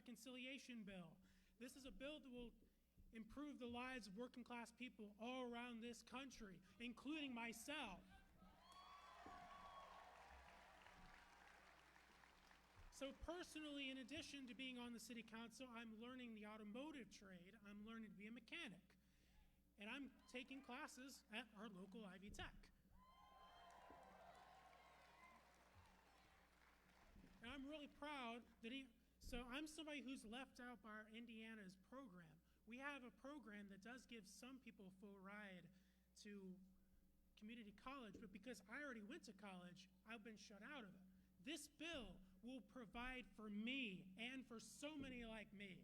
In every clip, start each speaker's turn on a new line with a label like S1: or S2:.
S1: reconciliation bill. This is a bill that will improve the lives of working class people all around this country, including myself. So personally, in addition to being on the city council, I'm learning the automotive trade. I'm learning to be a mechanic. And I'm taking classes at our local Ivy Tech. And I'm really proud that so I'm somebody who's left out by our Indiana's program. We have a program that does give some people a full ride to community college, but because I already went to college, I've been shut out of it. This bill will provide for me and for so many like me.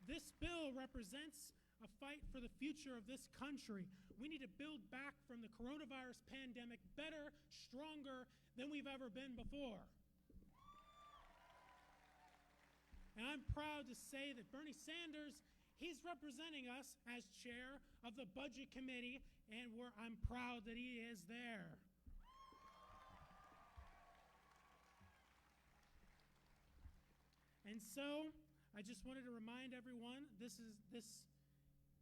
S1: This bill represents a fight for the future of this country. We need to build back from the coronavirus pandemic better, stronger than we've ever been before. And I'm proud to say that Bernie Sanders, he's representing us as chair of the Budget Committee, and I'm proud that he is there. And so, I just wanted to remind everyone, this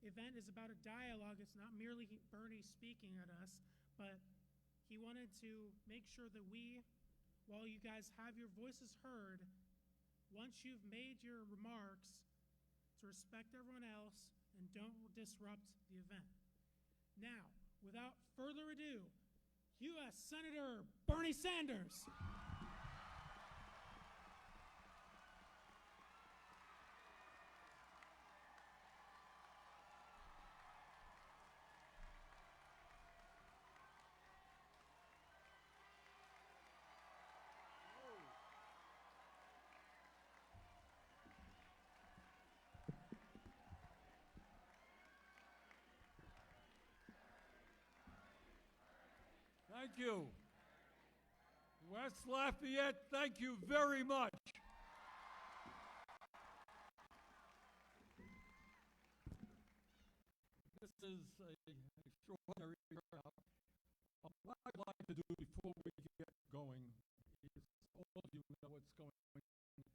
S1: event is about a dialogue. It's not merely Bernie speaking at us, but he wanted to make sure that while you guys have your voices heard, once you've made your remarks, to respect everyone else and don't disrupt the event. Now, without further ado, U.S. Senator Bernie Sanders.
S2: Thank you. West Lafayette, thank you very much. This is an extraordinary turnout. What I'd like to do before we get going is all of you know what's going on in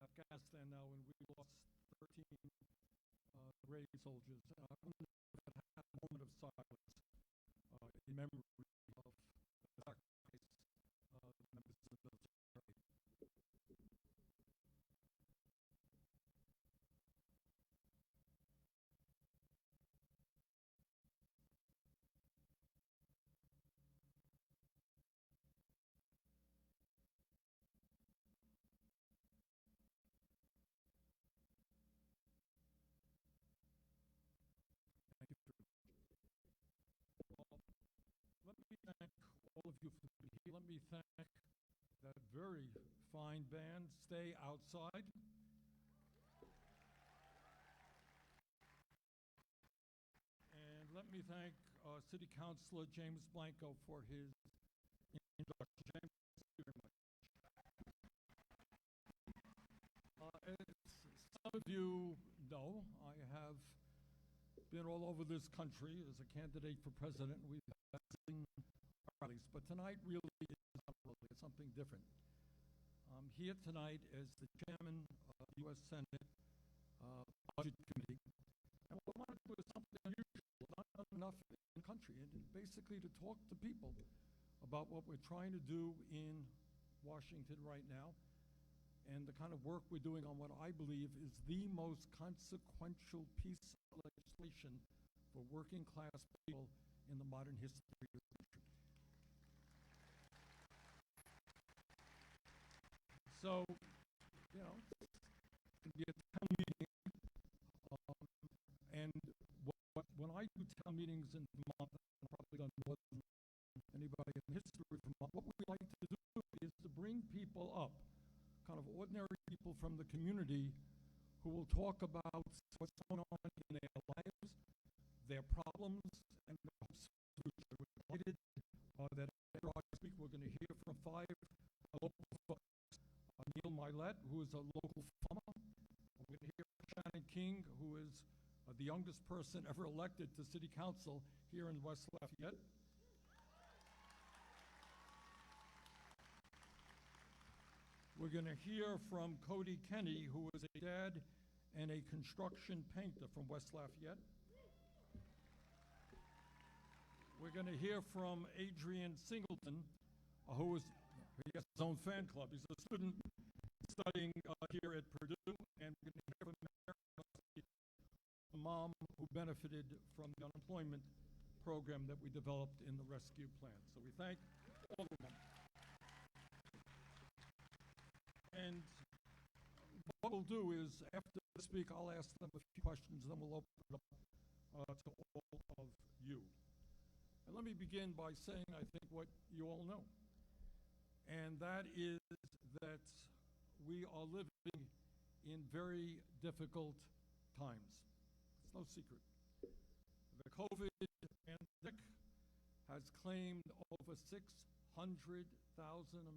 S2: Afghanistan now, and we lost 13 brave soldiers. I want to have a moment of silence in memory of the sacrifice of the members of the military. Thank you very much. Well, let me thank all of you for being here. Let me thank that very fine band. Stay outside. And let me thank City Councilor James Blanco for his introduction. James, thank you very much. As some of you know, I have been all over this country as a candidate for president. We've had rallies, but tonight really is not a rally, it's something different. I'm here tonight as the chairman of the U.S. Senate Budget Committee, and what I want to do is something unusual, not done enough in the country, and basically to talk to people about what we're trying to do in Washington right now, and the kind of work we're doing on what I believe is the most consequential piece of legislation for working class people in the modern history of the country. So, you know, it's going to be a town meeting, and when I do town meetings in Vermont, I've probably done more than anybody in the history of Vermont, what we like to do is to bring people up, kind of ordinary people from the community who will talk about what's going on in their lives, their problems, and their hopes for the future. We're delighted that after I speak, we're going to hear from 5 local folks. Neil Mylett, who is a local farmer. We're going to hear from Shannon King, who is the youngest person ever elected to city council here in West Lafayette. We're going to hear from Cody Kenny, who is a dad and a construction painter from West Lafayette. We're going to hear from Adrian Singleton, he has his own fan club. He's a student studying here at Purdue, and we're going to hear from a mom who benefited from the unemployment program that we developed in the rescue plan. So we thank all of them. And what we'll do is, after they speak, I'll ask them a few questions, and then we'll open it up to all of you. And let me begin by saying, I think, what you all know. And that is that we are living in very difficult times. It's no secret. The COVID pandemic has claimed over 600,000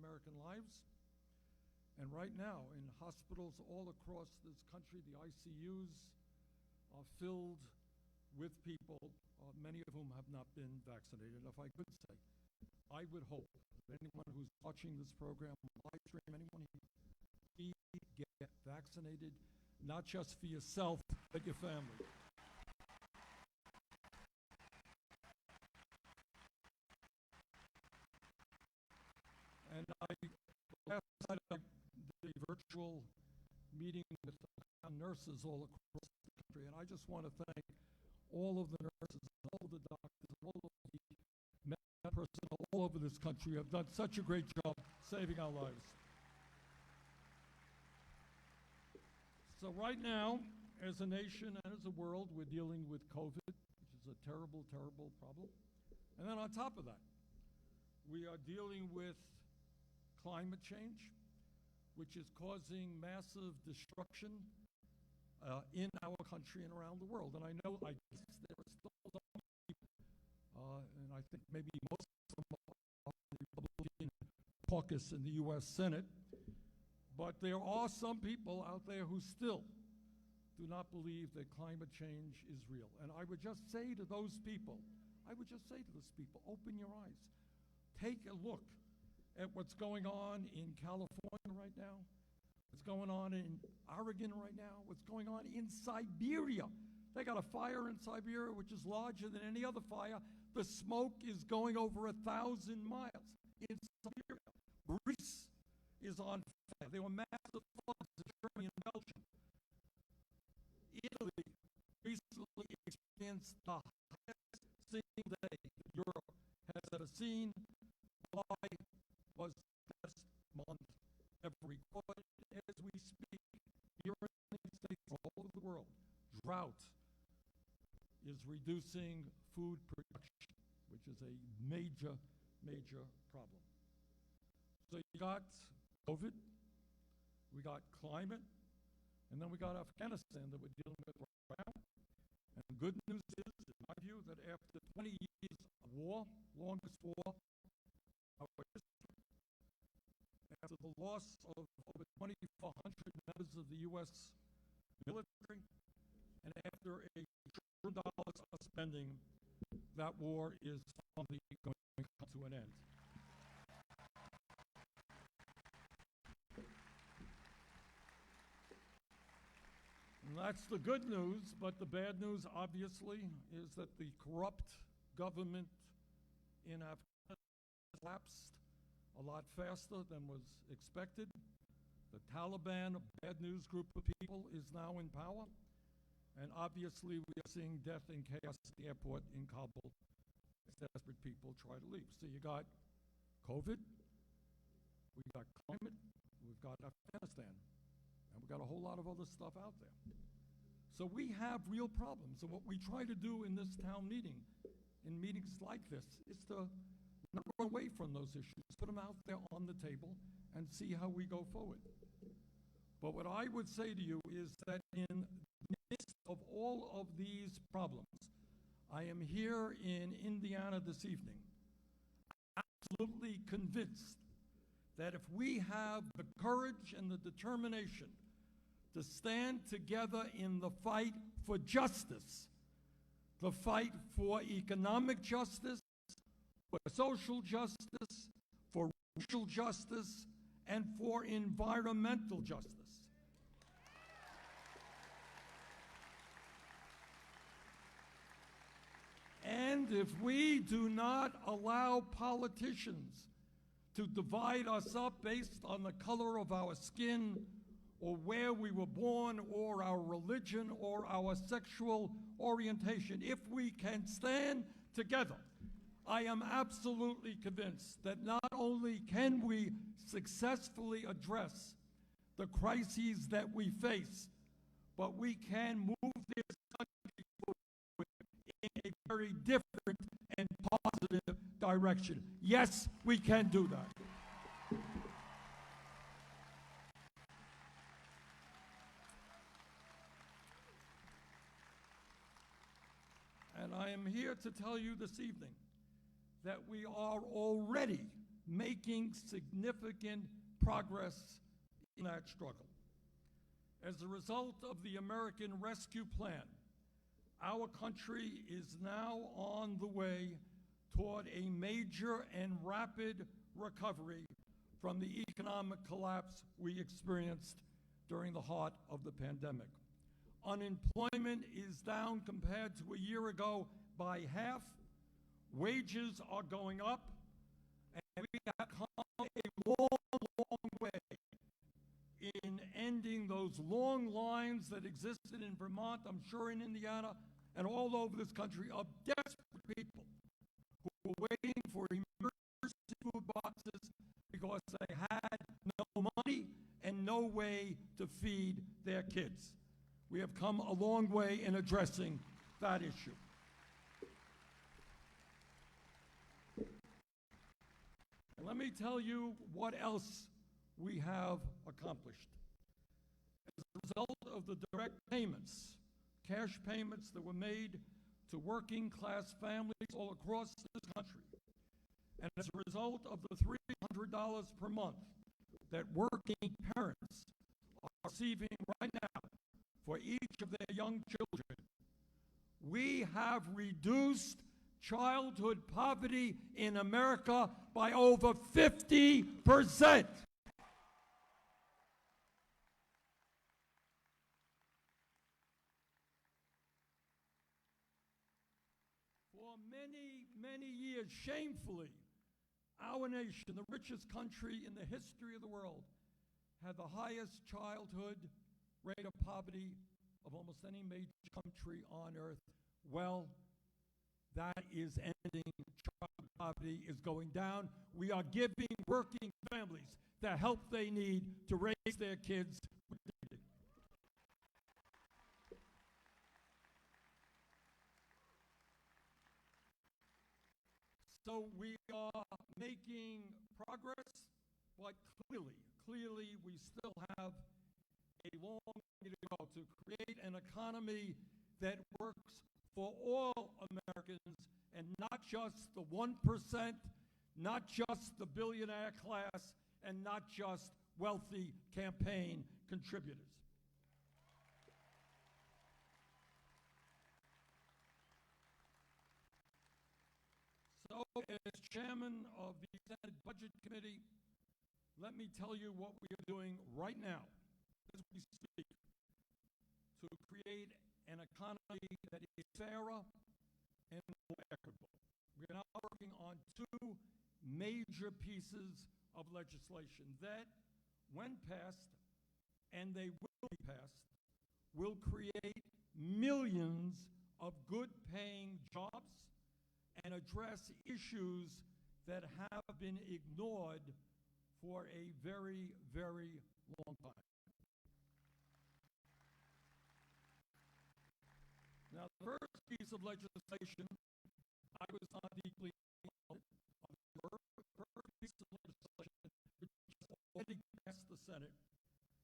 S2: American lives. And right now, in hospitals all across this country, the ICUs are filled with people, many of whom have not been vaccinated. If I could say, I would hope that anyone who's watching this program, live stream, anyone here, get vaccinated, not just for yourself, but your family. And last night I did a virtual meeting with nurses all across the country, and I just want to thank all of the nurses, all of the doctors, all of the medical personnel all over this country who have done such a great job saving our lives. So right now, as a nation and as a world, we're dealing with COVID, which is a terrible, terrible problem. And then on top of that, we are dealing with climate change, which is causing massive destruction in our country and around the world. And I guess there are still some people, and I think maybe most of them are in the Republican caucus in the U.S. Senate, but there are some people out there who still do not believe that climate change is real. And I would just say to those people, open your eyes. Take a look at what's going on in California right now, what's going on in Oregon right now, what's going on in Siberia. They got a fire in Siberia which is larger than any other fire. The smoke is going over 1,000 miles. In Siberia, Greece is on fire. There were massive floods in Germany and Belgium. Italy recently experienced the highest single day Europe has ever seen. July was the best month ever recorded. As we speak, here in the United States, all over the world, drought is reducing food production, which is a major, major problem. So you got COVID, we got climate, and then we got Afghanistan that we're dealing with right now. And the good news is, in my view, that after 20 years of war, longest war of our history, after the loss of over 2,400 members of the U.S. military, and after $1 trillion of spending, that war is finally going to come to an end. And that's the good news, but the bad news, obviously, is that the corrupt government in Afghanistan collapsed a lot faster than was expected. The Taliban, a bad news group of people, is now in power. And obviously, we are seeing death and chaos at the airport in Kabul as desperate people try to leave. So you got COVID, we got climate, we've got Afghanistan, and we've got a whole lot of other stuff out there. So we have real problems. And what we try to do in this town meeting, in meetings like this, is to not run away from those issues, put them out there on the table, and see how we go forward. But what I would say to you is that in the midst of all of these problems, I am here in Indiana this evening, absolutely convinced that if we have the courage and the determination to stand together in the fight for justice, the fight for economic justice, for social justice, for racial justice, and for environmental justice. And if we do not allow politicians to divide us up based on the color of our skin, or where we were born, or our religion, or our sexual orientation, if we can stand together, I am absolutely convinced that not only can we successfully address the crises that we face, but we can move this country forward in a very different and positive direction. Yes, we can do that. And I am here to tell you this evening that we are already making significant progress in that struggle. As a result of the American Rescue Plan, our country is now on the way toward a major and rapid recovery from the economic collapse we experienced during the heart of the pandemic. Unemployment is down compared to a year ago by half. Wages are going up, and we have come a long, long way in ending those long lines that existed in Vermont, I'm sure in Indiana, and all over this country of desperate people who were waiting for emergency food boxes because they had no money and no way to feed their kids. We have come a long way in addressing that issue. And let me tell you what else we have accomplished. As a result of the direct payments, cash payments that were made to working class families all across this country, and as a result of the $300 per month that working parents are receiving right now for each of their young children, we have reduced childhood poverty in America by over 50%. For many, many years, shamefully, our nation, the richest country in the history of the world, had the highest childhood rate of poverty of almost any major country on earth. Well, that is ending. Child poverty is going down. We are giving working families the help they need to raise their kids with dignity. So we are making progress, but clearly we still have a long way to go to create an economy that works for all Americans and not just the 1%, not just the billionaire class, and not just wealthy campaign contributors. So, as chairman of the Senate Budget Committee, let me tell you what we are doing right now as we speak to create an economy that is fairer and more equitable. We are now working on two major pieces of legislation that, when passed, and they will be passed, will create millions of good-paying jobs and address issues that have been ignored for a very, very long time. Now, the first piece of legislation I was not deeply involved in. The first piece of legislation, which has already passed the Senate,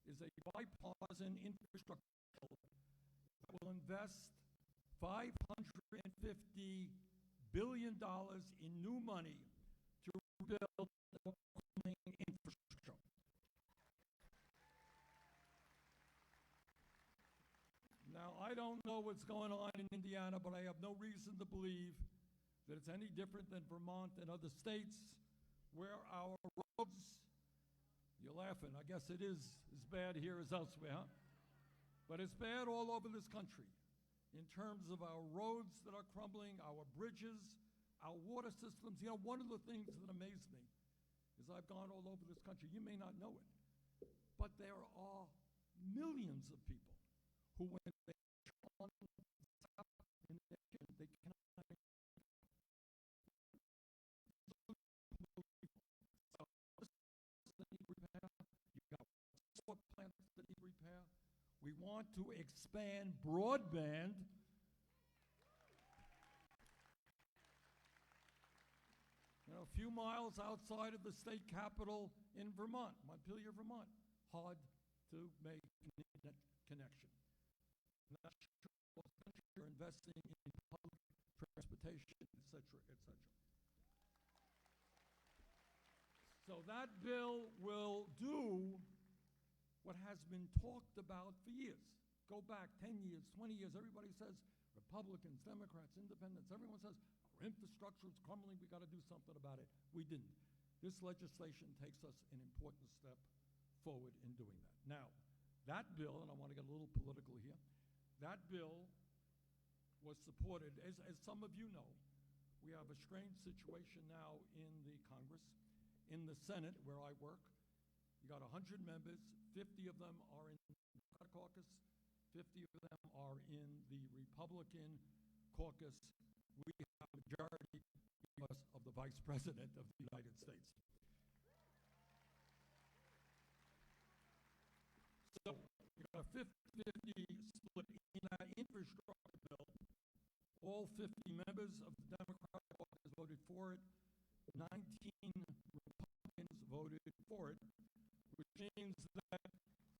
S2: is a bipartisan infrastructure bill that will invest $550 billion in new money to rebuild infrastructure. Now, I don't know what's going on in Indiana, but I have no reason to believe that it's any different than Vermont and other states where our roads, You're laughing. I guess it is as bad here as elsewhere, huh? But it's bad all over this country in terms of our roads that are crumbling, our bridges, our water systems. You know, one of the things that amazed me is I've gone all over this country. You may not know it, but there are millions of people who, when they on top in the nation, they cannot. Plants that need repair. We want to expand broadband. You know, a few miles outside of the state capital in Vermont, Montpelier, Vermont. Hard to make that connection. Not sure you're investing in public transportation, et cetera, et cetera. So that bill will do what has been talked about for years. Go back 10 years, 20 years, everybody says, Republicans, Democrats, Independents, everyone says, our infrastructure is crumbling, we gotta do something about it. We didn't. This legislation takes us an important step forward in doing that. Now, that bill, and I wanna get a little political here, that bill was supported, as some of you know, we have a strange situation now in the Congress, in the Senate where I work. You got 100 members, 50 of them are in the Democratic caucus, 50 of them are in the Republican caucus. We have a majority because of the Vice President of the United States. So you got a 50-50 split in that infrastructure bill. All 50 members of the Democratic caucus voted for it. 19 Republicans voted for it, which means that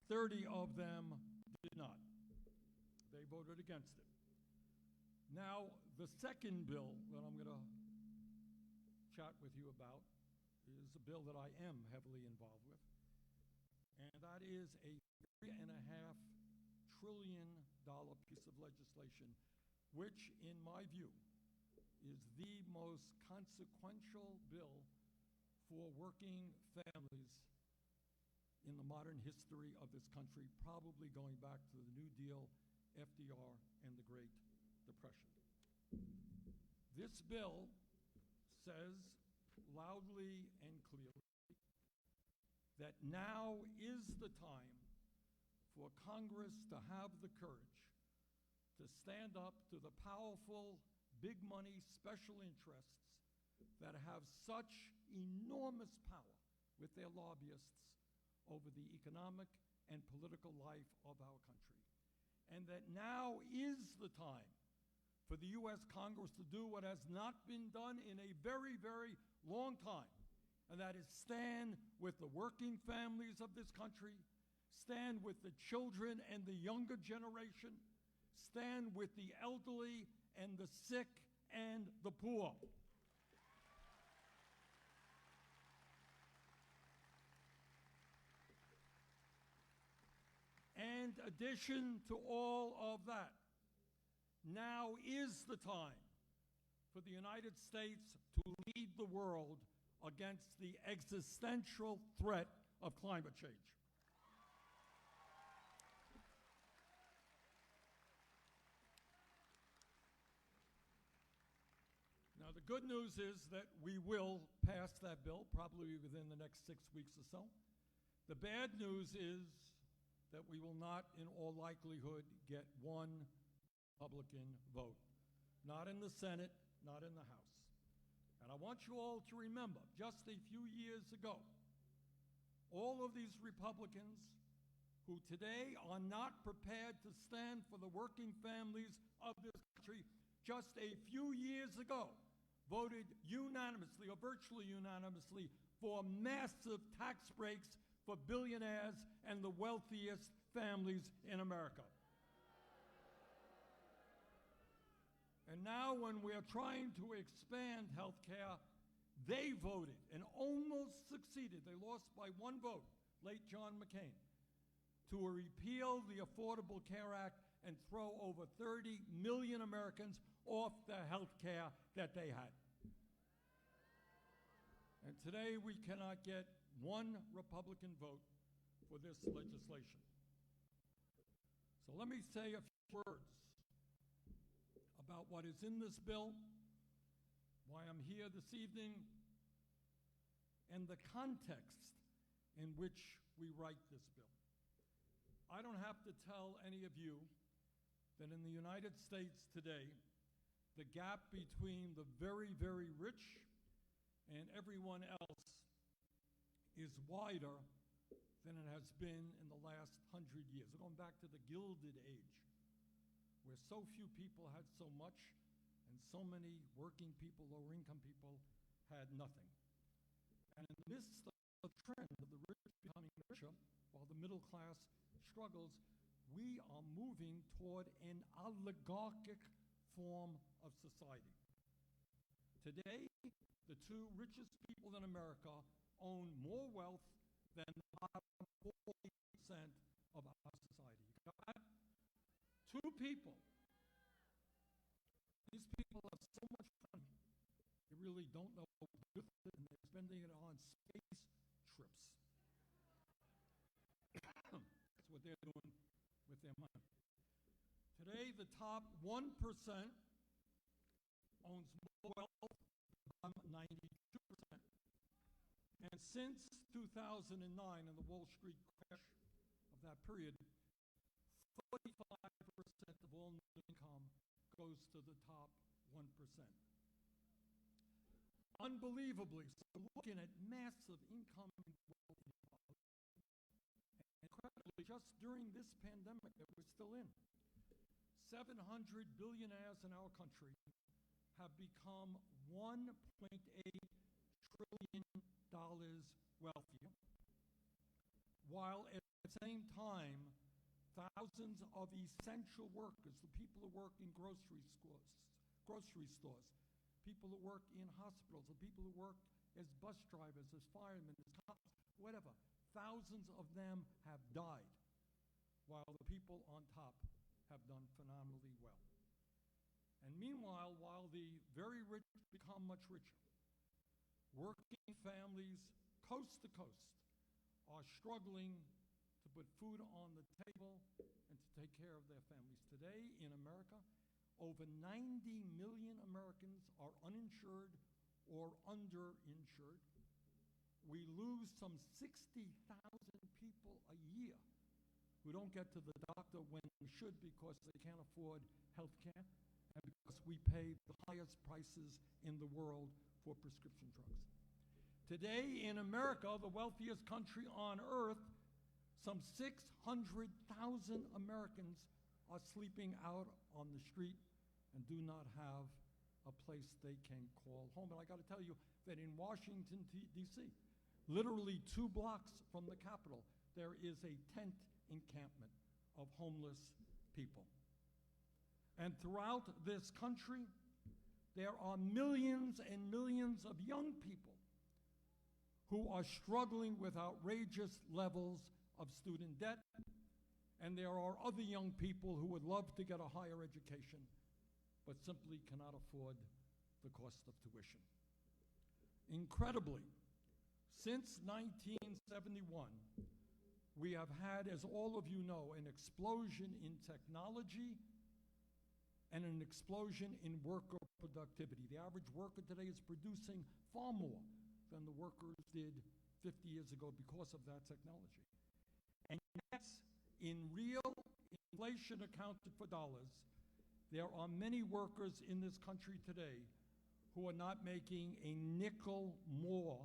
S2: 30 of them did not. They voted against it. Now, the second bill that I'm going to chat with you about is a bill that I am heavily involved with, and that is a $3.5 trillion piece of legislation, which, in my view, is the most consequential bill for working families in the modern history of this country, probably going back to the New Deal, FDR, and the Great Depression. This bill says loudly and clearly that now is the time for Congress to have the courage to stand up to the powerful, big money special interests that have such enormous power with their lobbyists over the economic and political life of our country. And that now is the time for the U.S. Congress to do what has not been done in a very, very long time, and that is stand with the working families of this country, stand with the children and the younger generation, stand with the elderly and the sick and the poor. And addition to all of that, now is the time for the United States to lead the world against the existential threat of climate change. Now, the good news is that we will pass that bill probably within the next 6 weeks or so. The bad news is that we will not, in all likelihood, get one Republican vote. Not in the Senate, not in the House. And I want you all to remember, just a few years ago, all of these Republicans who today are not prepared to stand for the working families of this country, just a few years ago, voted unanimously, or virtually unanimously, for massive tax breaks for billionaires and the wealthiest families in America. And now when we're trying to expand health care, they voted and almost succeeded. They lost by one vote, late John McCain, to repeal the Affordable Care Act and throw over 30 million Americans off the health care that they had. And today we cannot get one Republican vote for this legislation. So let me say a few words about what is in this bill, why I'm here this evening, and the context in which we write this bill. I don't have to tell any of you that in the United States today, the gap between the very, very rich and everyone else is wider than it has been in the last 100 years. We're going back to the Gilded Age, where so few people had so much, and so many working people, lower income people, had nothing. And in the midst of the trend of the rich becoming richer, while the middle class struggles, we are moving toward an oligarchic form of society. Today, the two richest people in America own more wealth than the bottom 40% of our society. You got that? Two people. These people have so much money, they really don't know what to do with it, and they're spending it on space trips. That's what they're doing with their money. Today, the top 1% owns more wealth than 92%. And since 2009 and the Wall Street crash of that period, 45% of all net income goes to the top 1%. Unbelievably, so we're looking at massive income and wealth inequality. And incredibly, just during this pandemic that we're still in, 700 billionaires in our country have become $1.8 trillion wealthier, while at the same time, thousands of essential workers, the people who work in grocery stores, people who work in hospitals, the people who work as bus drivers, as firemen, as cops, whatever, thousands of them have died, while the people on top have done phenomenally well. And meanwhile, while the very rich become much richer, working families coast to coast are struggling to put food on the table and to take care of their families. Today in America, over 90 million Americans are uninsured or underinsured. We lose some 60,000 people a year who don't get to the doctor when they should because they can't afford health care and because we pay the highest prices in the world for prescription drugs. Today in America, the wealthiest country on earth, some 600,000 Americans are sleeping out on the street and do not have a place they can call home. And I got to tell you that in Washington, D.C., literally 2 blocks from the Capitol, there is a tent encampment of homeless people. And throughout this country, there are millions and millions of young people who are struggling with outrageous levels of student debt, and there are other young people who would love to get a higher education, but simply cannot afford the cost of tuition. Incredibly, since 1971, we have had, as all of you know, an explosion in technology and an explosion in worker productivity. The average worker today is producing far more than the workers did 50 years ago because of that technology. And yet, in real inflation accounted for dollars, there are many workers in this country today who are not making a nickel more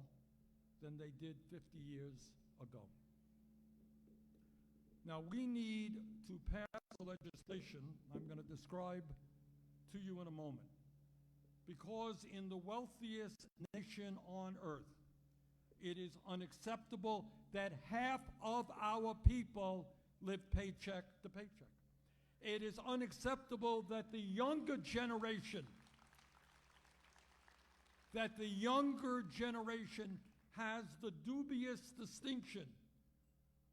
S2: than they did 50 years ago. Now, we need to pass the legislation I'm going to describe to you in a moment, because in the wealthiest nation on earth, it is unacceptable that half of our people live paycheck to paycheck. It is unacceptable that the younger generation has the dubious distinction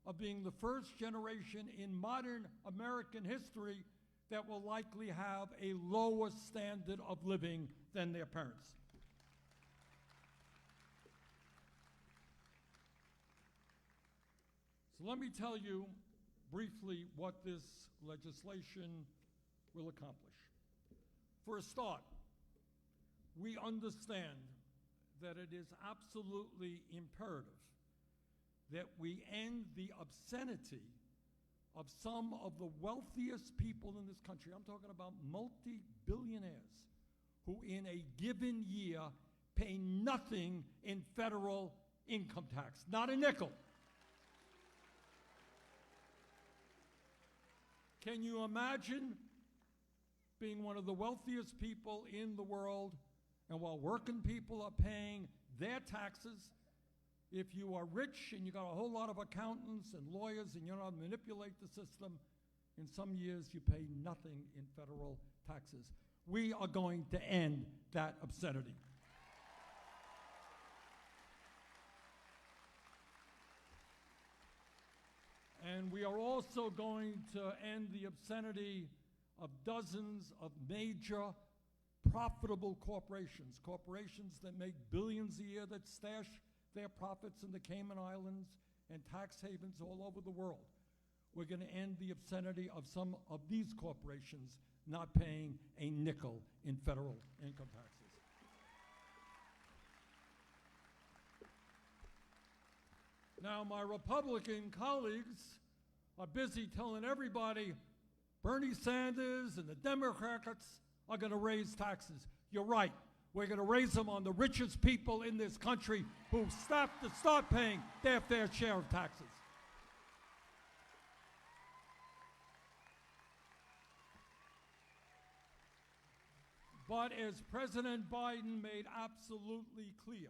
S2: of being the first generation in modern American history that will likely have a lower standard of living than their parents. So let me tell you briefly what this legislation will accomplish. For a start, we understand that it is absolutely imperative that we end the obscenity of some of the wealthiest people in this country. I'm talking about multi-billionaires who in a given year pay nothing in federal income tax, not a nickel. Can you imagine being one of the wealthiest people in the world, and while working people are paying their taxes, if you are rich and you got a whole lot of accountants and lawyers and you know how to manipulate the system, in some years you pay nothing in federal taxes. We are going to end that obscenity. And we are also going to end the obscenity of dozens of major profitable corporations, corporations that make billions a year, that stash their profits in the Cayman Islands and tax havens all over the world. We're going to end the obscenity of some of these corporations not paying a nickel in federal income taxes. Now, my Republican colleagues are busy telling everybody Bernie Sanders and the Democrats are going to raise taxes. You're right. We're going to raise them on the richest people in this country who have to start paying their fair share of taxes. But as President Biden made absolutely clear,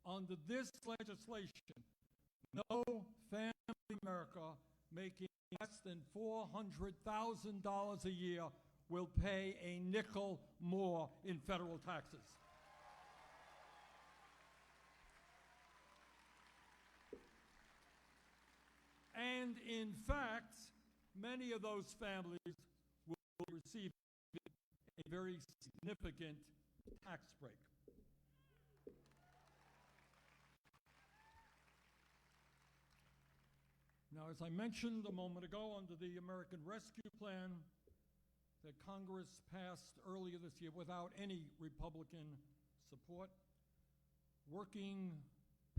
S2: under this legislation, no family in America making less than $400,000 a year will pay a nickel more in federal taxes. And in fact, many of those families will receive a very significant tax break. Now, as I mentioned a moment ago, under the American Rescue Plan that Congress passed earlier this year without any Republican support, working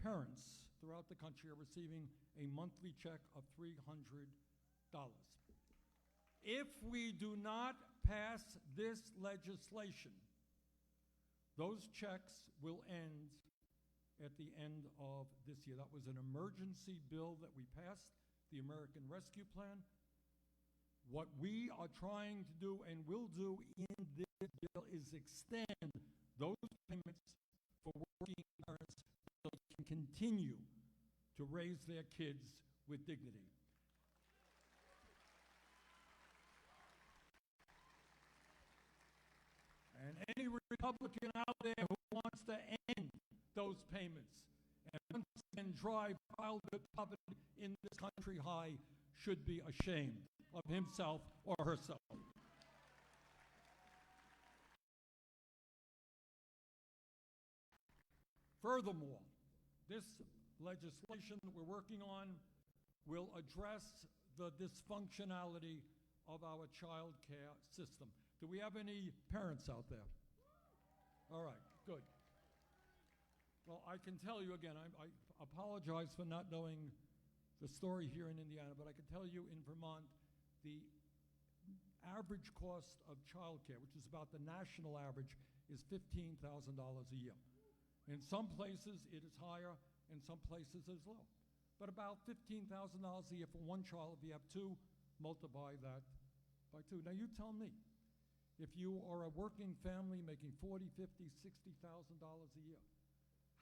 S2: parents throughout the country are receiving a monthly check of $300. If we do not pass this legislation, those checks will end at the end of this year. That was an emergency bill that we passed, the American Rescue Plan. What we are trying to do and will do in this bill is extend those payments for working parents so they can continue to raise their kids with dignity. And any Republican out there who wants to end those payments and once again drive childhood poverty in this country high should be ashamed of himself or herself. Furthermore, this legislation that we're working on will address the dysfunctionality of our child care system. Do we have any parents out there? All right, good. Well, I can tell you again, I apologize for not knowing the story here in Indiana, but I can tell you in Vermont, the average cost of child care, which is about the national average, is $15,000 a year. In some places, it is higher, in some places, it's low. But about $15,000 a year for one child. If you have two, multiply that by two. Now, you tell me, if you are a working family making $40,000, $50,000, $60,000 a year,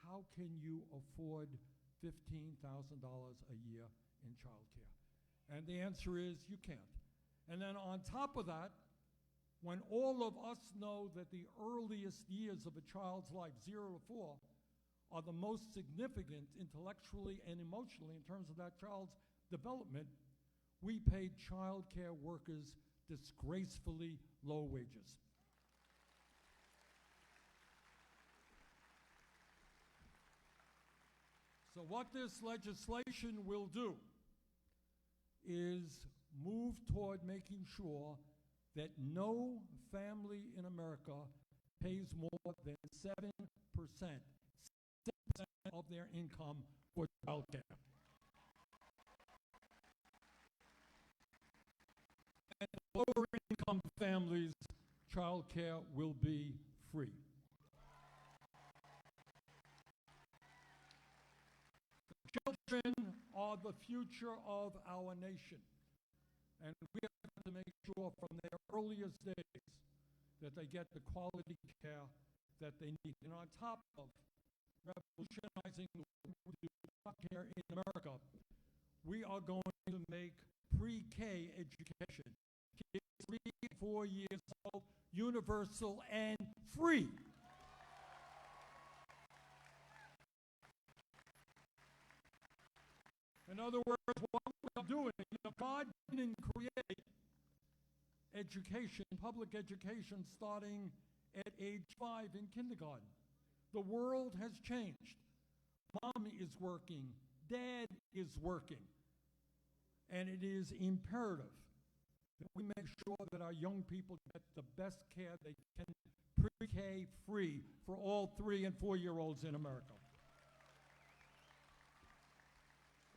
S2: how can you afford $15,000 a year in child care? And the answer is you can't. And then on top of that, when all of us know that the earliest years of a child's life, 0 to 4, are the most significant intellectually and emotionally in terms of that child's development, we pay child care workers disgracefully low wages. So what this legislation will do is move toward making sure that no family in America pays more than 7% of their income for child care. And lower income families, child care will be free. Children are the future of our nation, and we have to make sure from their earliest days that they get the quality care that they need. And on top of revolutionizing the way we do child care in America, we are going to make pre-K education, kids 3 and 4 years old, universal and free. In other words, what we're doing, God didn't create education, public education, starting at age 5 in kindergarten. The world has changed. Mom is working, Dad is working, and it is imperative that we make sure that our young people get the best care they can, pre-K free for all 3 and 4-year-olds in America.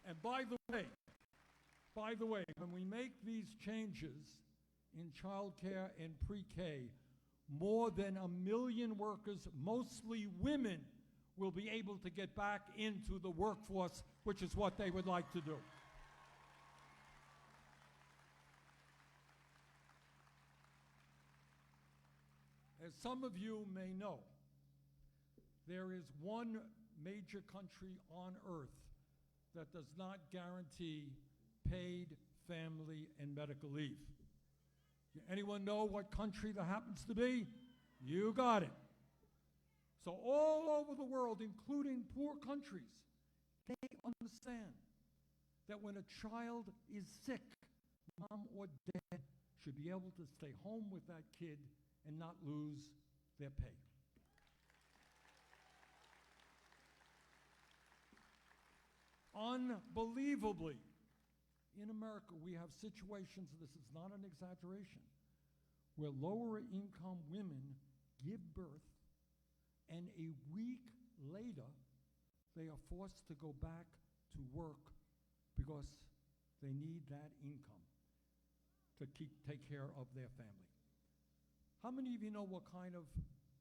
S2: And by the way, when we make these changes in child care and pre-K, more than 1 million workers, mostly women, will be able to get back into the workforce, which is what they would like to do. As some of you may know, there is one major country on earth that does not guarantee paid family and medical leave. Anyone know what country that happens to be? You got it. So all over the world, including poor countries, they understand that when a child is sick, mom or dad should be able to stay home with that kid and not lose their pay. Unbelievably, in America, we have situations, this is not an exaggeration, where lower income women give birth and a week later they are forced to go back to work because they need that income to take care of their family. How many of you know what kind of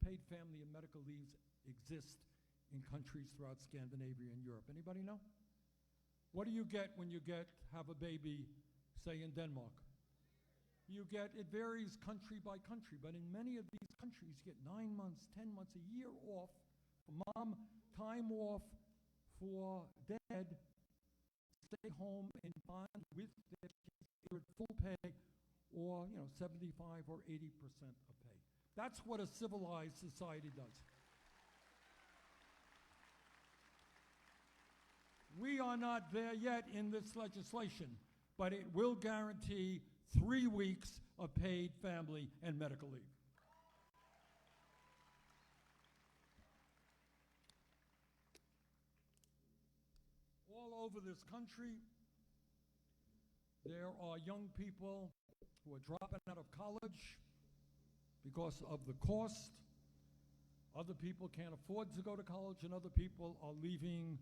S2: paid family and medical leaves exist in countries throughout Scandinavia and Europe? Anybody know? What do you get when you have a baby, say in Denmark? You get, it varies country by country, but in many of these countries, you get 9 months, 10 months, a year off for mom, time off for dad, stay home and bond with their kids, either at full pay or 75 or 80% of pay. That's what a civilized society does. We are not there yet in this legislation, but it will guarantee 3 weeks of paid family and medical leave. All over this country, there are young people who are dropping out of college because of the cost. Other people can't afford to go to college, and other people are leaving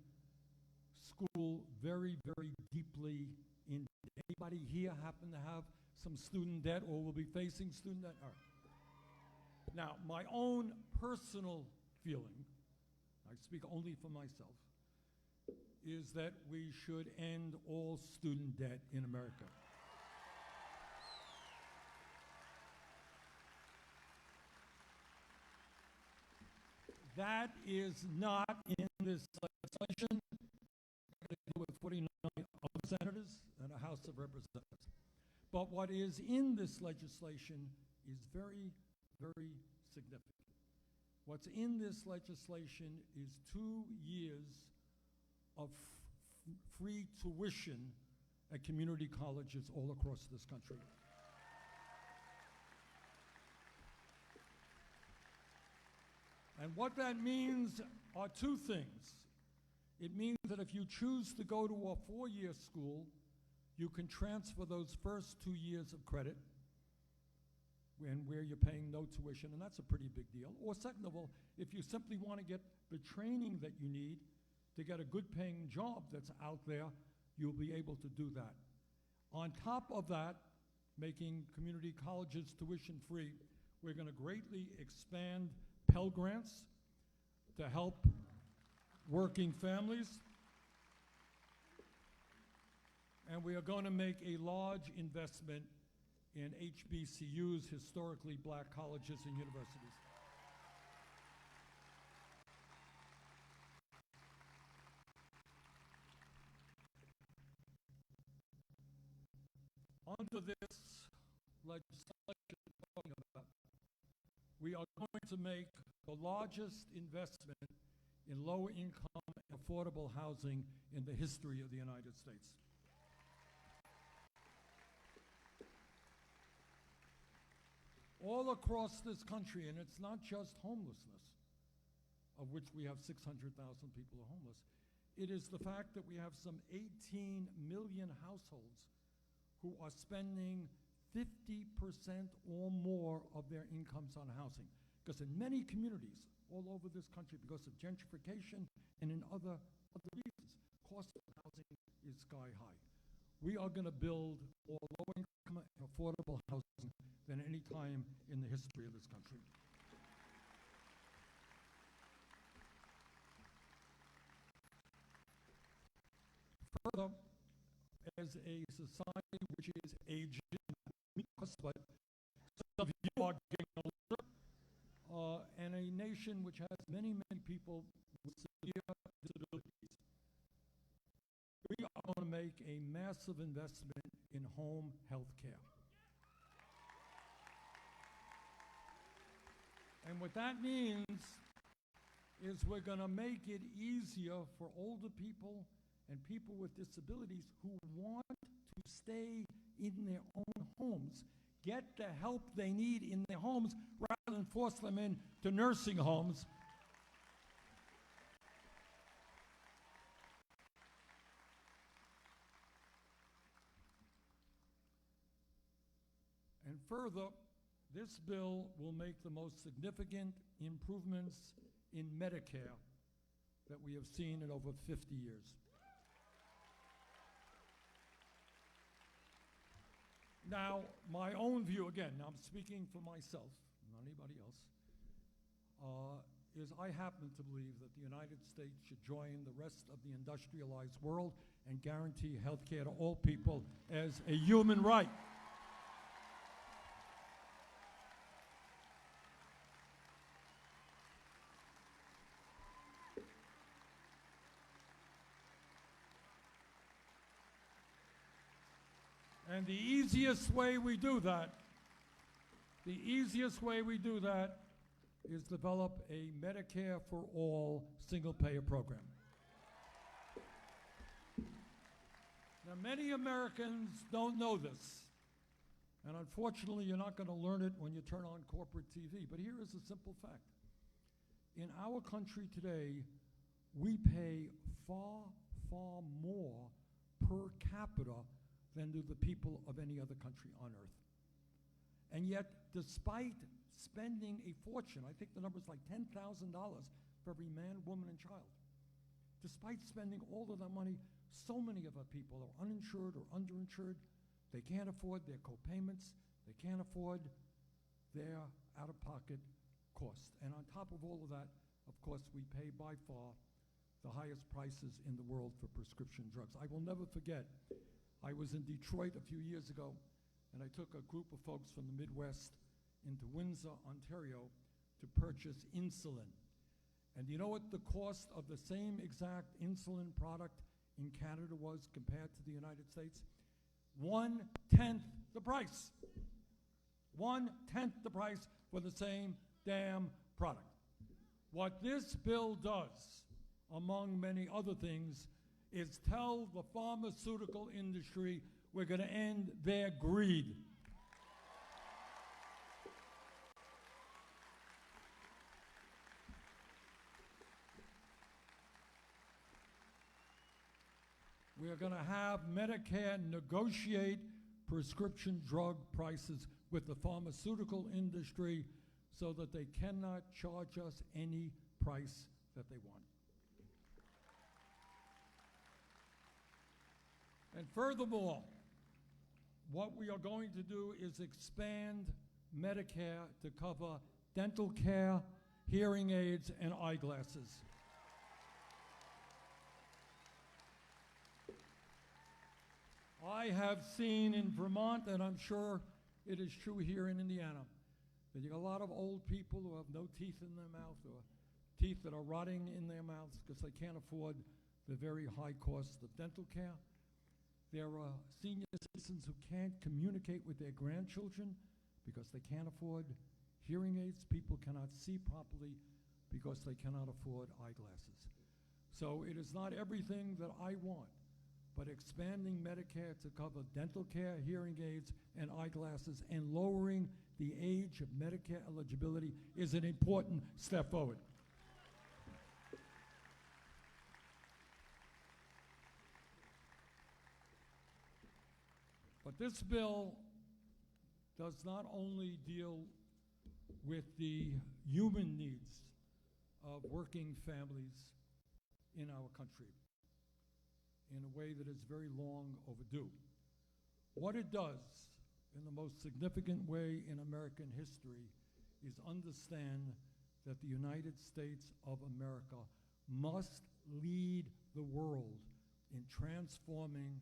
S2: school very, very deeply in debt. Anybody here happen to have some student debt or will be facing student debt? All right. Now, my own personal feeling, I speak only for myself, is that we should end all student debt in America. That is not in this legislation. With 49 other senators and a House of Representatives. But what is in this legislation is very, very significant. What's in this legislation is 2 years of free tuition at community colleges all across this country. And what that means are 2 things. It means that if you choose to go to a 4-year school, you can transfer those first 2 years of credit and where you're paying no tuition, and that's a pretty big deal. Or second of all, if you simply want to get the training that you need to get a good paying job that's out there, you'll be able to do that. On top of that, making community colleges tuition free, we're going to greatly expand Pell Grants to help working families. And we are going to make a large investment in HBCUs, historically black colleges and universities. Under this legislation we're talking about, we are going to make the largest investment in lower income and affordable housing in the history of the United States. All across this country, and it's not just homelessness, of which we have 600,000 people are homeless. It is the fact that we have some 18 million households who are spending 50% or more of their incomes on housing. Because in many communities all over this country, because of gentrification and in other reasons, cost of housing is sky high. We are going to build more low-income and affordable housing than any time in the history of this country. Further, as a society which is aging, but some of you are getting older, and a nation which has many, many people with severe disabilities, we are going to make a massive investment in home health care. And what that means is we're going to make it easier for older people and people with disabilities who want to stay in their own homes, get the help they need in their homes rather than force them into nursing homes. And further, this bill will make the most significant improvements in Medicare that we have seen in over 50 years. Now, my own view, again, I'm speaking for myself, not anybody else, is I happen to believe that the United States should join the rest of the industrialized world and guarantee health care to all people as a human right. And the easiest way we do that is develop a Medicare for all single-payer program. Now, many Americans don't know this, and unfortunately, you're not going to learn it when you turn on corporate TV, but here is a simple fact. In our country today, we pay far, far more per capita than do the people of any other country on earth. And yet, despite spending a fortune, I think the number is like $10,000 for every man, woman, and child, despite spending all of that money, so many of our people are uninsured or underinsured. They can't afford their co-payments. They can't afford their out-of-pocket costs. And on top of all of that, of course, we pay by far the highest prices in the world for prescription drugs. I will never forget, I was in Detroit a few years ago, and I took a group of folks from the Midwest into Windsor, Ontario, to purchase insulin. And you know what the cost of the same exact insulin product in Canada was compared to the United States? 1/10 the price. 1/10 the price for the same damn product. What this bill does, among many other things, is tell the pharmaceutical industry we're going to end their greed. We're going to have Medicare negotiate prescription drug prices with the pharmaceutical industry so that they cannot charge us any price that they want. And furthermore, what we are going to do is expand Medicare to cover dental care, hearing aids, and eyeglasses. I have seen in Vermont, and I'm sure it is true here in Indiana, that you got a lot of old people who have no teeth in their mouth or teeth that are rotting in their mouths because they can't afford the very high cost of dental care. There are senior citizens who can't communicate with their grandchildren because they can't afford hearing aids. People cannot see properly because they cannot afford eyeglasses. So it is not everything that I want, but expanding Medicare to cover dental care, hearing aids, and eyeglasses, and lowering the age of Medicare eligibility is an important step forward. But this bill does not only deal with the human needs of working families in our country in a way that is very long overdue. What it does, in the most significant way in American history, is understand that the United States of America must lead the world in transforming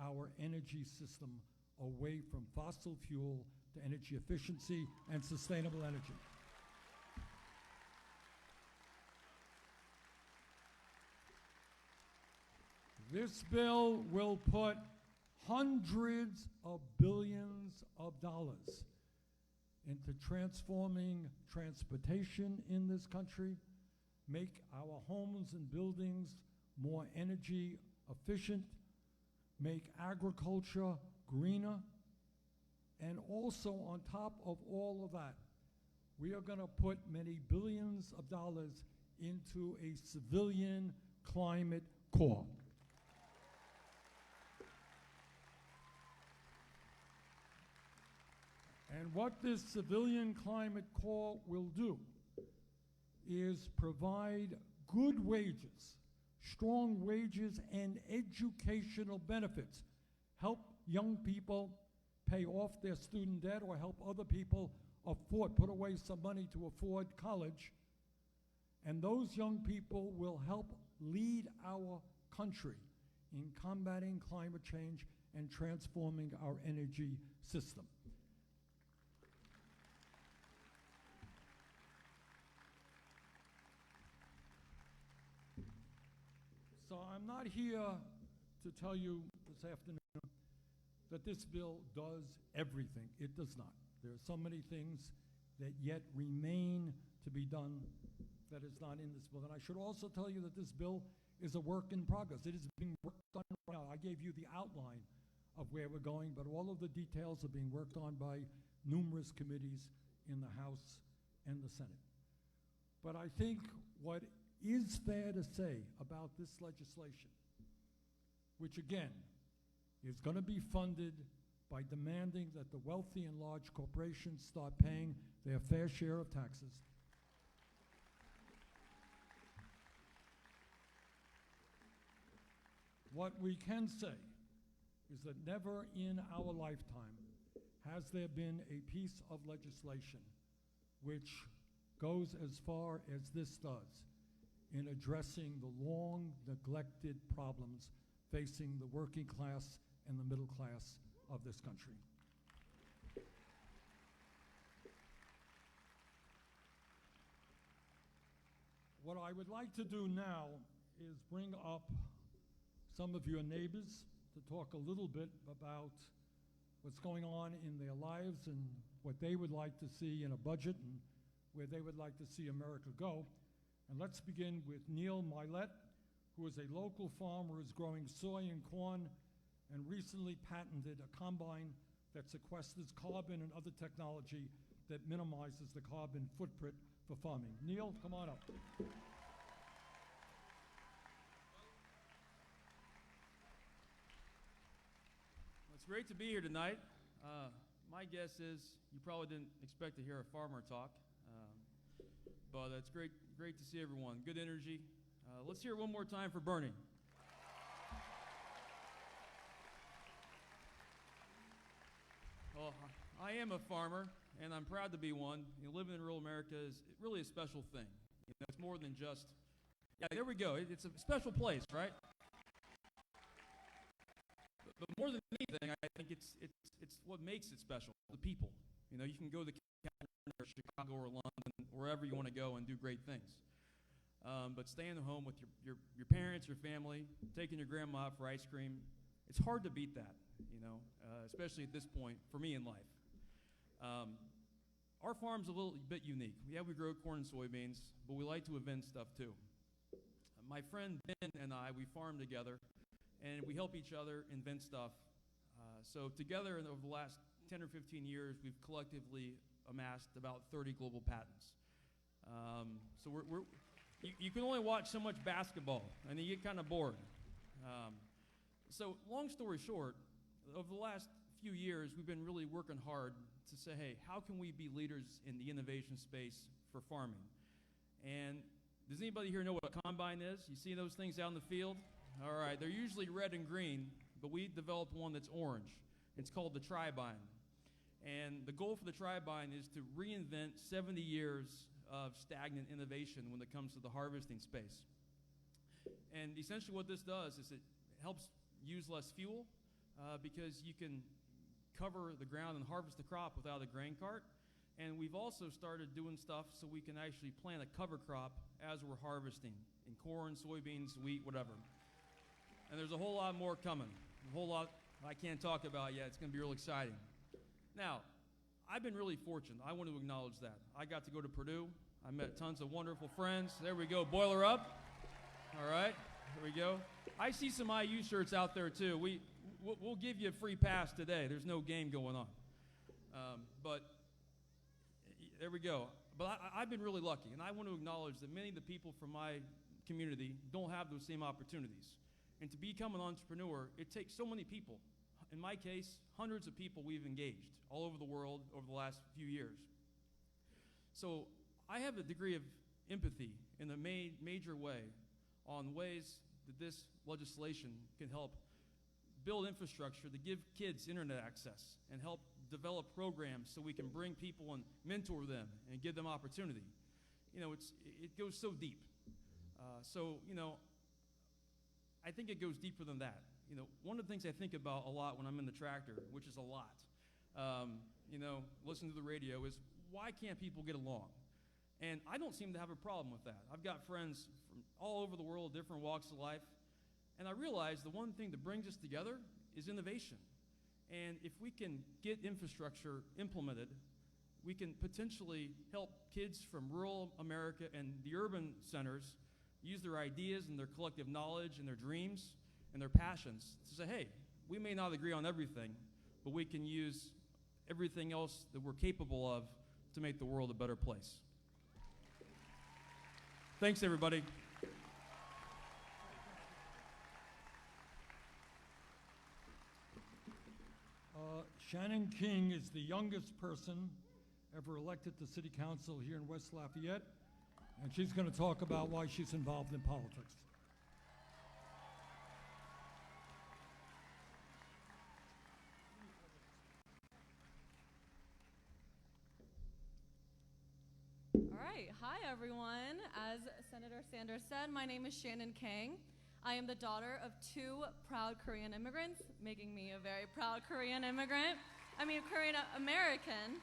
S2: our energy system away from fossil fuel to energy efficiency and sustainable energy. This bill will put hundreds of billions of dollars into transforming transportation in this country, make our homes and buildings more energy efficient, make agriculture greener, and also on top of all of that, we are going to put many billions of dollars into a civilian climate corps. And what this civilian climate corps will do is provide good wages, strong wages, and educational benefits. Help young people pay off their student debt or help other people put away some money to afford college. And those young people will help lead our country in combating climate change and transforming our energy system. So I'm not here to tell you this afternoon that this bill does everything. It does not. There are so many things that yet remain to be done that is not in this bill. And I should also tell you that this bill is a work in progress. It is being worked on right now. I gave you the outline of where we're going, but all of the details are being worked on by numerous committees in the House and the Senate. But I think what is fair to say about this legislation, which again is going to be funded by demanding that the wealthy and large corporations start paying their fair share of taxes. What we can say is that never in our lifetime has there been a piece of legislation which goes as far as this does in addressing the long neglected problems facing the working class and the middle class of this country. What I would like to do now is bring up some of your neighbors to talk a little bit about what's going on in their lives and what they would like to see in a budget and where they would like to see America go. And let's begin with Neil Mylett, who is a local farmer who is growing soy and corn and recently patented a combine that sequesters carbon and other technology that minimizes the carbon footprint for farming. Neil, come on up.
S3: It's great to be here tonight. My guess is you probably didn't expect to hear a farmer talk, but it's great to see everyone. Good energy. Let's hear it one more time for Bernie. Well, I am a farmer, and I'm proud to be one. Living in rural America is really a special thing. It's more than just, yeah, there we go. It's a special place, right? But more than anything, I think it's what makes it special, the people. You can go to California or Chicago or London, wherever you want to go and do great things. But staying at home with your parents, your family, taking your grandma out for ice cream, it's hard to beat that, especially at this point for me in life. Our farm's a little bit unique. Yeah, we grow corn and soybeans, but we like to invent stuff too. My friend Ben and I, we farm together, and we help each other invent stuff. So together, over the last 10 or 15 years, we've collectively amassed about 30 global patents. So you can only watch so much basketball, and you get kind of bored. So long story short, over the last few years, we've been really working hard to say, hey, how can we be leaders in the innovation space for farming? And does anybody here know what a combine is? You see those things out in the field? All right, they're usually red and green, but we developed one that's orange. It's called the Tribine. And the goal for the Tribine is to reinvent 70 years of stagnant innovation when it comes to the harvesting space. And essentially what this does is it helps use less fuel because you can cover the ground and harvest the crop without a grain cart. And we've also started doing stuff so we can actually plant a cover crop as we're harvesting in corn, soybeans, wheat, whatever. And there's a whole lot more coming, a whole lot I can't talk about yet. It's going to be real exciting. Now, I've been really fortunate. I want to acknowledge that. I got to go to Purdue. I met tons of wonderful friends. There we go, boiler up. All right, here we go. I see some IU shirts out there too. We'll give you a free pass today. There's no game going on. But there we go. But I've been really lucky, and I want to acknowledge that many of the people from my community don't have those same opportunities. And to become an entrepreneur, it takes so many people. In my case, hundreds of people we've engaged all over the world over the last few years. So I have a degree of empathy in a major way on ways that this legislation can help build infrastructure to give kids internet access and help develop programs so we can bring people and mentor them and give them opportunity. It goes so deep. I think it goes deeper than that. One of the things I think about a lot when I'm in the tractor, which is a lot, listening to the radio, is why can't people get along? And I don't seem to have a problem with that. I've got friends from all over the world, different walks of life, and I realize the one thing that brings us together is innovation. And if we can get infrastructure implemented, we can potentially help kids from rural America and the urban centers use their ideas and their collective knowledge and their dreams and their passions to say, hey, we may not agree on everything, but we can use everything else that we're capable of to make the world a better place. Thanks, everybody.
S2: Shannon King is the youngest person ever elected to City Council here in West Lafayette, and she's going to talk about why she's involved in politics.
S4: All right. Hi, everyone. As Senator Sanders said, my name is Shannon King. I am the daughter of two proud Korean immigrants, making me a very proud Korean immigrant. Korean American.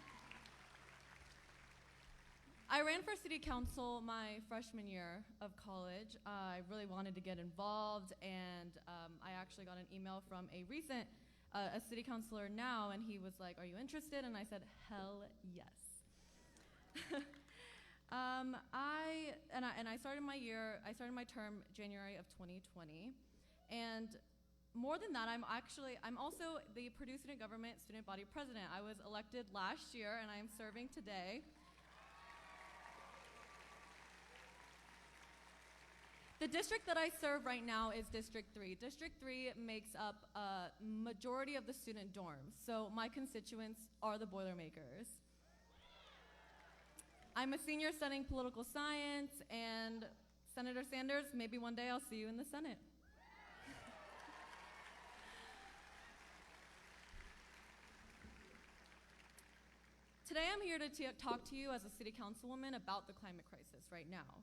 S4: I ran for city council my freshman year of college. I really wanted to get involved, and I actually got an email from a recent a city councilor now, and he was like, "Are you interested?" And I said, "Hell yes." I started my term January of 2020, and more than that, I'm also the Purdue Student Government Student Body President. I was elected last year, and I am serving today. The district that I serve right now is District 3. District 3 makes up a majority of the student dorms, so my constituents are the Boilermakers. I'm a senior studying political science, and Senator Sanders, maybe one day I'll see you in the Senate. Today I'm here to talk to you as a city councilwoman about the climate crisis right now.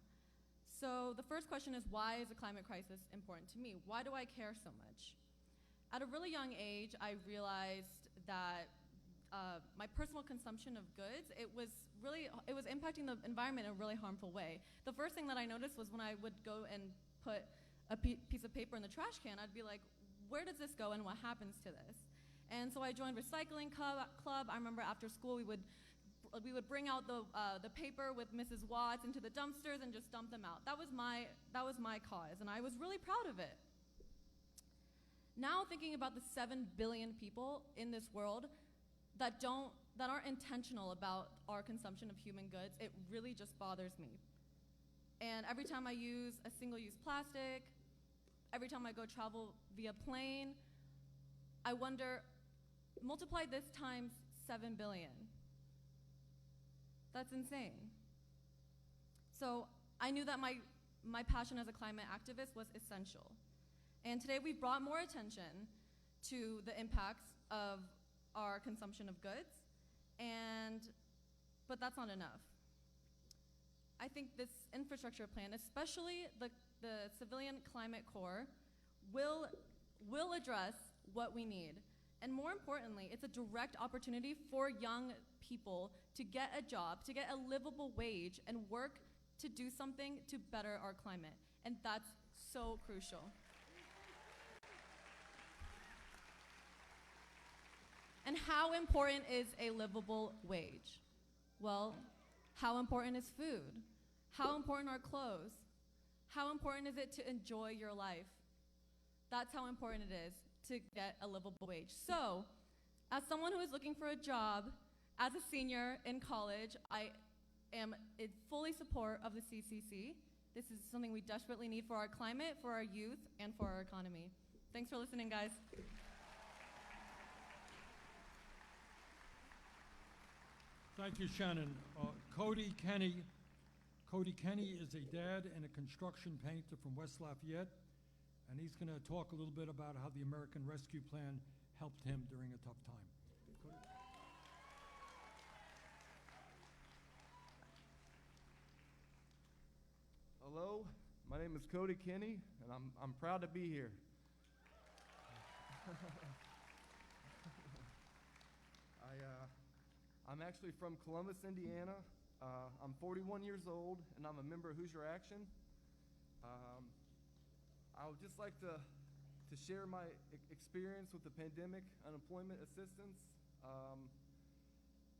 S4: So the first question is, why is the climate crisis important to me? Why do I care so much? At a really young age, I realized that my personal consumption of goods, it was impacting the environment in a really harmful way. The first thing that I noticed was when I would go and put a piece of paper in the trash can, I'd be like, where does this go and what happens to this? And so I joined recycling club. I remember after school we would bring out the paper with Mrs. Watts into the dumpsters and just dump them out. That was my cause, and I was really proud of it. Now thinking about the 7 billion people in this world that aren't intentional about our consumption of human goods, it really just bothers me. And every time I use a single-use plastic, every time I go travel via plane, I wonder, multiply this times 7 billion. That's insane. So I knew that my passion as a climate activist was essential. And today we brought more attention to the impacts of our consumption of goods, but that's not enough. I think this infrastructure plan, especially the Civilian Climate Corps, will address what we need. And more importantly, it's a direct opportunity for young people to get a job, to get a livable wage, and work to do something to better our climate. And that's so crucial. And how important is a livable wage? Well, how important is food? How important are clothes? How important is it to enjoy your life? That's how important it is to get a livable wage. So, as someone who is looking for a job, as a senior in college, I am in fully support of the CCC. This is something we desperately need for our climate, for our youth, and for our economy. Thanks for listening, guys.
S2: Thank you, Shannon. Cody Kenny is a dad and a construction painter from West Lafayette, and he's going to talk a little bit about how the American Rescue Plan helped him during a tough time. Cody?
S5: Hello, my name is Cody Kenny, and I'm proud to be here. I'm actually from Columbus, Indiana. I'm 41 years old, and I'm a member of Hoosier Action. I would just like to share my experience with the pandemic unemployment assistance,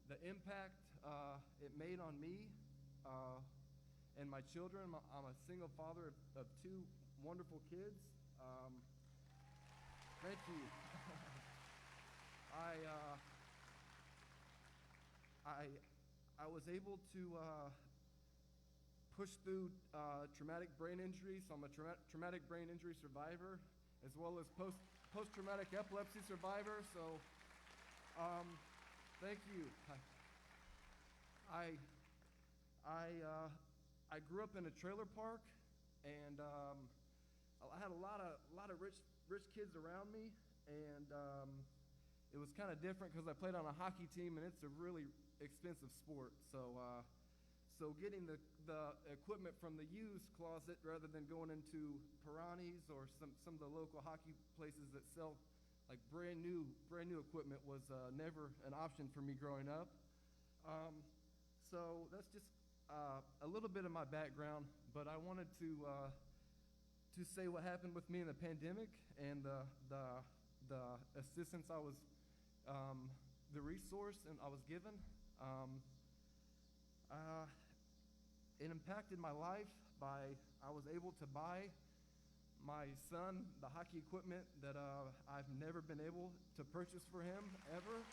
S5: the impact it made on me and my children. I'm a single father of 2 wonderful kids. Thank you. I was able to push through traumatic brain injury, so I'm a traumatic brain injury survivor, as well as post-traumatic epilepsy survivor, so thank you. I grew up in a trailer park, and I had a lot of rich kids around me, and it was kind of different because I played on a hockey team, and it's a really expensive sport. So getting the equipment from the used closet rather than going into Pirani's or some of the local hockey places that sell like brand new equipment was never an option for me growing up. So that's just a little bit of my background, but I wanted to say what happened with me in the pandemic and the assistance I was, the resource and I was given. It impacted my life I was able to buy my son the hockey equipment that I've never been able to purchase for him ever.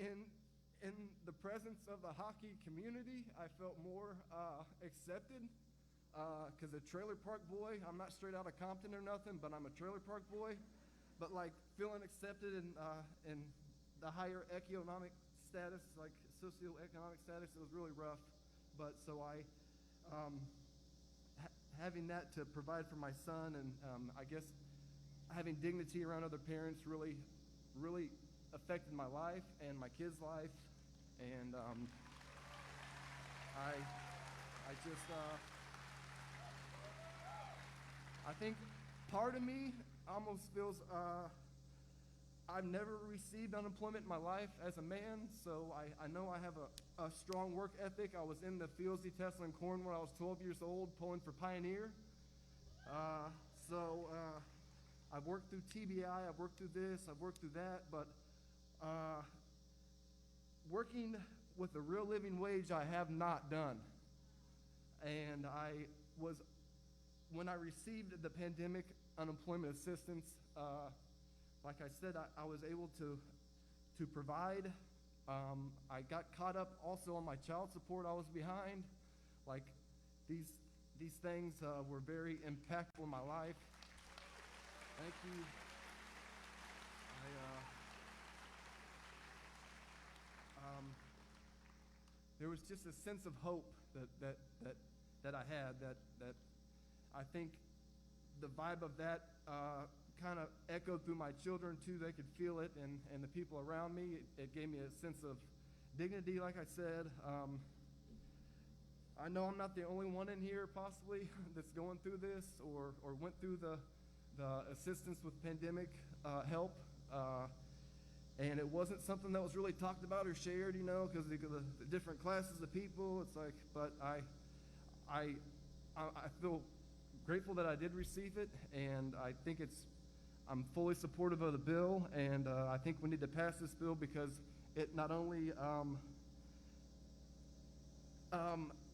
S5: in the presence of the hockey community, I felt more accepted. Because a trailer park boy, I'm not straight out of Compton or nothing, but I'm a trailer park boy. But like feeling accepted in the higher economic status, like socioeconomic status, it was really rough. But so having that to provide for my son, and I guess having dignity around other parents really affected my life and my kids' life. And I just I think part of me almost feels I've never received unemployment in my life as a man, so I know I have a strong work ethic. I was in the fields detesting corn when I was 12 years old, pulling for Pioneer. I've worked through TBI, I've worked through this, I've worked through that, but working with a real living wage I have not done. And when I received the pandemic unemployment assistance, like I said, I was able to provide. I got caught up also on my child support I was behind. Like these things were very impactful in my life. Thank you. There was just a sense of hope that I had, that I think the vibe of that kind of echoed through my children too. They could feel it, and the people around me. It gave me a sense of dignity, like I said. I know I'm not the only one in here possibly that's going through this or went through the assistance with pandemic help. And it wasn't something that was really talked about or shared, because the different classes of people. It's like, but I feel grateful that I did receive it, and I think I'm fully supportive of the bill, and I think we need to pass this bill because it not only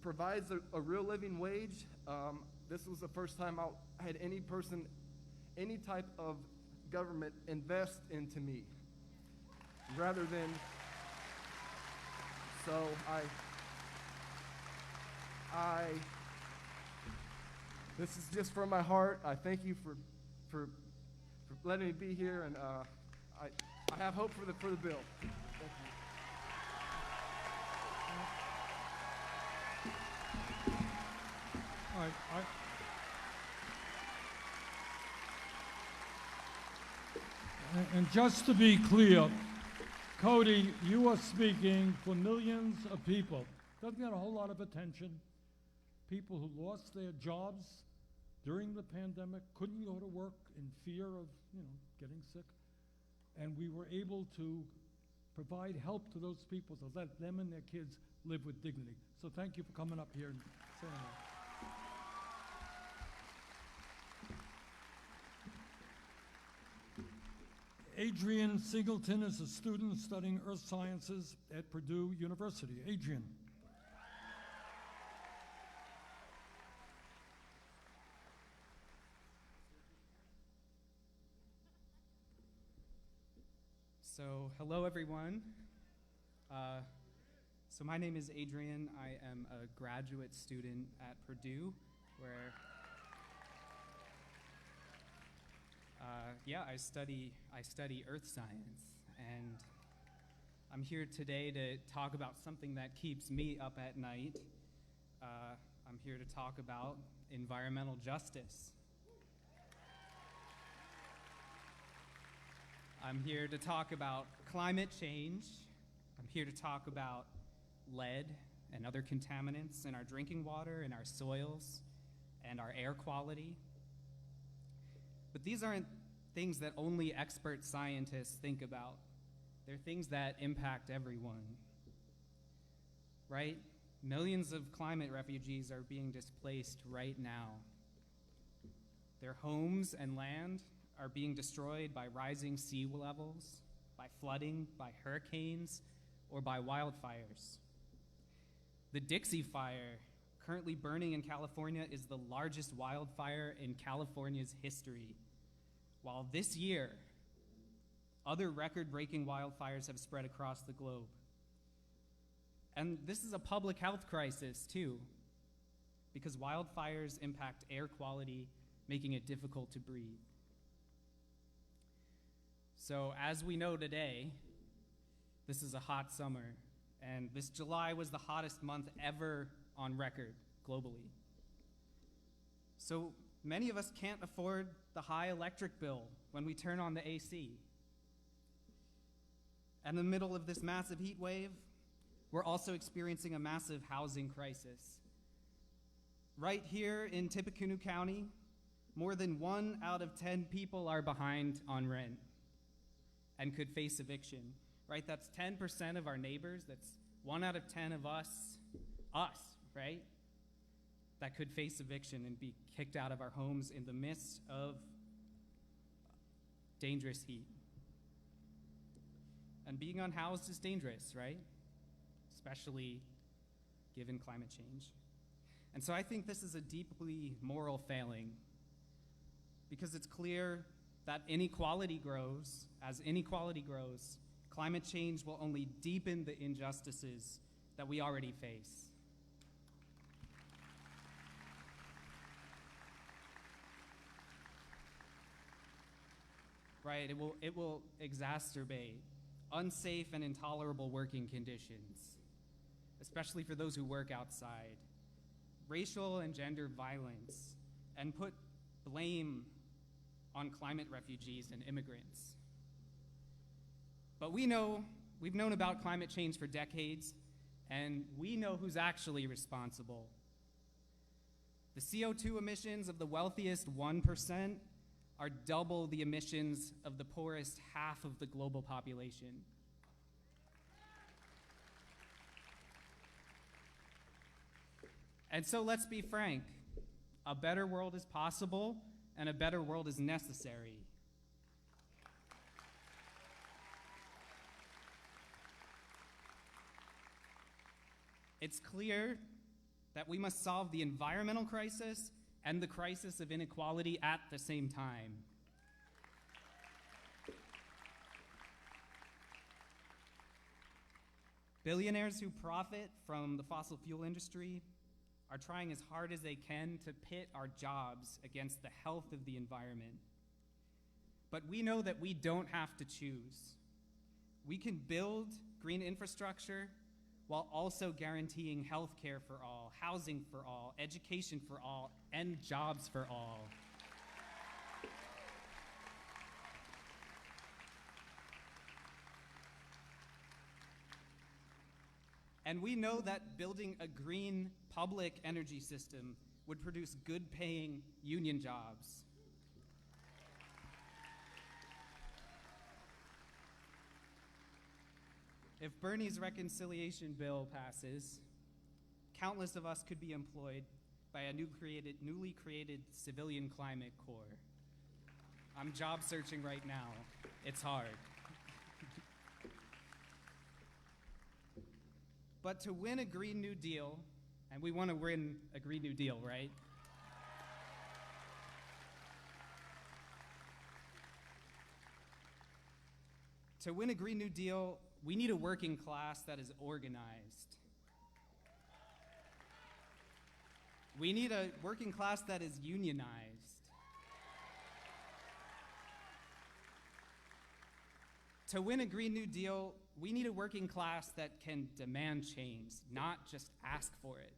S5: provides a real living wage. This was the first time I had any type of government invest into me. Rather than, so this is just from my heart. I thank you for letting me be here, and I have hope for the bill. Thank you.
S2: All right, and just to be clear, Cody, you are speaking for millions of people. Doesn't get a whole lot of attention. People who lost their jobs during the pandemic, couldn't go to work in fear of, getting sick. And we were able to provide help to those people to let them and their kids live with dignity. So thank you for coming up here and saying that. Adrian Singleton is a student studying earth sciences at Purdue University. Adrian.
S6: So, hello everyone. So my name is Adrian. I am a graduate student at Purdue, where I study earth science, and I'm here today to talk about something that keeps me up at night. I'm here to talk about environmental justice. I'm here to talk about climate change. I'm here to talk about lead and other contaminants in our drinking water, in our soils, and our air quality. But these aren't things that only expert scientists think about. They're things that impact everyone, right? Millions of climate refugees are being displaced right now. Their homes and land are being destroyed by rising sea levels, by flooding, by hurricanes, or by wildfires. The Dixie Fire, currently burning in California, is the largest wildfire in California's history. While this year, Other record-breaking wildfires have spread across the globe. And this is a public health crisis, too, because wildfires impact air quality, making it difficult to breathe. So, as we know today, this is a hot summer, and this July was the hottest month ever on record globally. So, many of us can't afford the high electric bill when we turn on the AC. In the middle of this massive heat wave, we're also experiencing a massive housing crisis. Right here in Tippecanoe County, more than 1 out of 10 people are behind on rent and could face eviction. Right? That's 10% of our neighbors. That's 1 out of 10 of us, right? That could face eviction and be kicked out of our homes in the midst of dangerous heat. And being unhoused is dangerous, right? Especially given climate change. And so I think this is a deeply moral failing, because it's clear that inequality grows. As inequality grows, climate change will only deepen the injustices that we already face. Right, it will exacerbate unsafe and intolerable working conditions, especially for those who work outside, racial and gender violence, and put blame on climate refugees and immigrants. But we've known about climate change for decades, and we know who's actually responsible. The CO2 emissions of the wealthiest 1% are double the emissions of the poorest half of the global population. And so let's be frank, a better world is possible, and a better world is necessary. It's clear that we must solve the environmental crisis and the crisis of inequality at the same time. Billionaires who profit from the fossil fuel industry are trying as hard as they can to pit our jobs against the health of the environment. But we know that we don't have to choose. We can build green infrastructure while also guaranteeing health care for all, housing for all, education for all, and jobs for all. And we know that building a green public energy system would produce good-paying union jobs. If Bernie's reconciliation bill passes, countless of us could be employed by a newly created civilian climate corps. I'm job searching right now. It's hard. But to win a Green New Deal, and we want to win a Green New Deal, right? To win a Green New Deal, we need a working class that is organized. We need a working class that is unionized. To win a Green New Deal, we need a working class that can demand change, not just ask for it.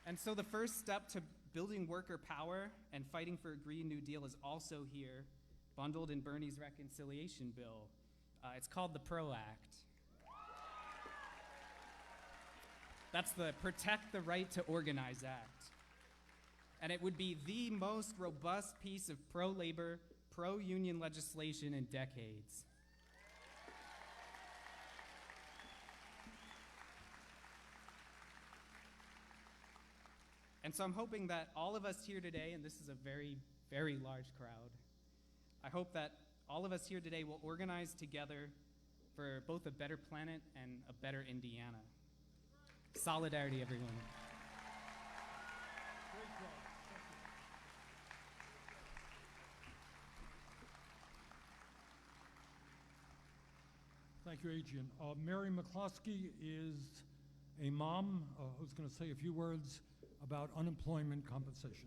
S6: And so the first step to building worker power and fighting for a Green New Deal is also here, bundled in Bernie's reconciliation bill. It's called the PRO Act. That's the Protect the Right to Organize Act. And it would be the most robust piece of pro-labor, pro-union legislation in decades. And so I'm hoping that all of us here today, and this is a very, very large crowd, I hope that all of us here today will organize together for both a better planet and a better Indiana. Solidarity, everyone.
S2: Great job. Thank you. Thank you, Adrian. Mary McCloskey is a mom who's going to say a few words about unemployment compensation.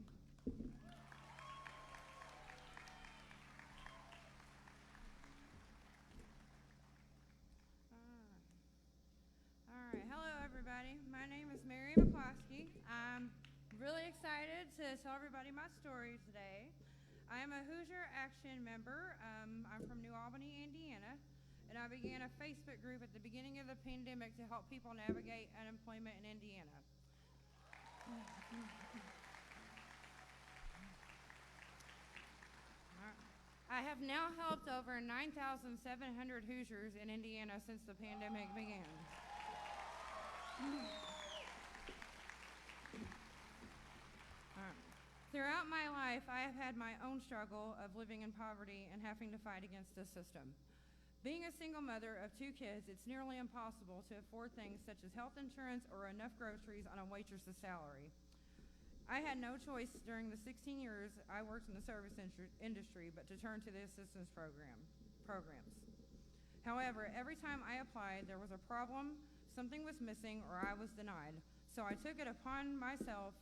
S7: All right. Hello, everybody. My name is Mary McCloskey. I'm really excited to tell everybody my story today. I am a Hoosier Action member. I'm from New Albany, Indiana, and I began a Facebook group at the beginning of the pandemic to help people navigate unemployment in Indiana. I have now helped over 9,700 Hoosiers in Indiana since the pandemic began. Throughout my life, I have had my own struggle of living in poverty and having to fight against the system. Being a single mother of 2 kids, it's nearly impossible to afford things such as health insurance or enough groceries on a waitress's salary. I had no choice during the 16 years I worked in the service industry but to turn to the assistance programs. However, every time I applied, there was a problem, something was missing, or I was denied. So I took it upon myself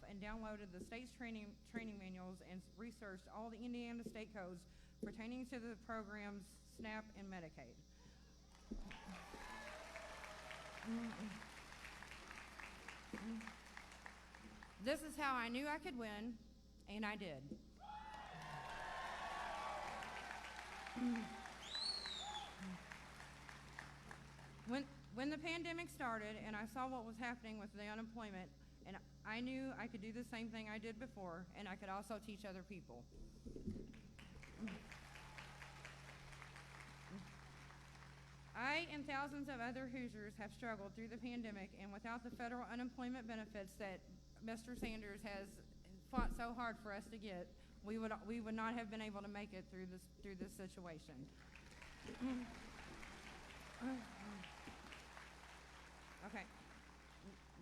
S7: and downloaded the state's training manuals and researched all the Indiana state codes pertaining to the programs SNAP and Medicaid. This is how I knew I could win, and I did. When the pandemic started and I saw what was happening with the unemployment, and I knew I could do the same thing I did before, and I could also teach other people. I and thousands of other Hoosiers have struggled through the pandemic, and without the federal unemployment benefits that Mr. Sanders has fought so hard for us to get, we would not have been able to make it through this situation. Okay.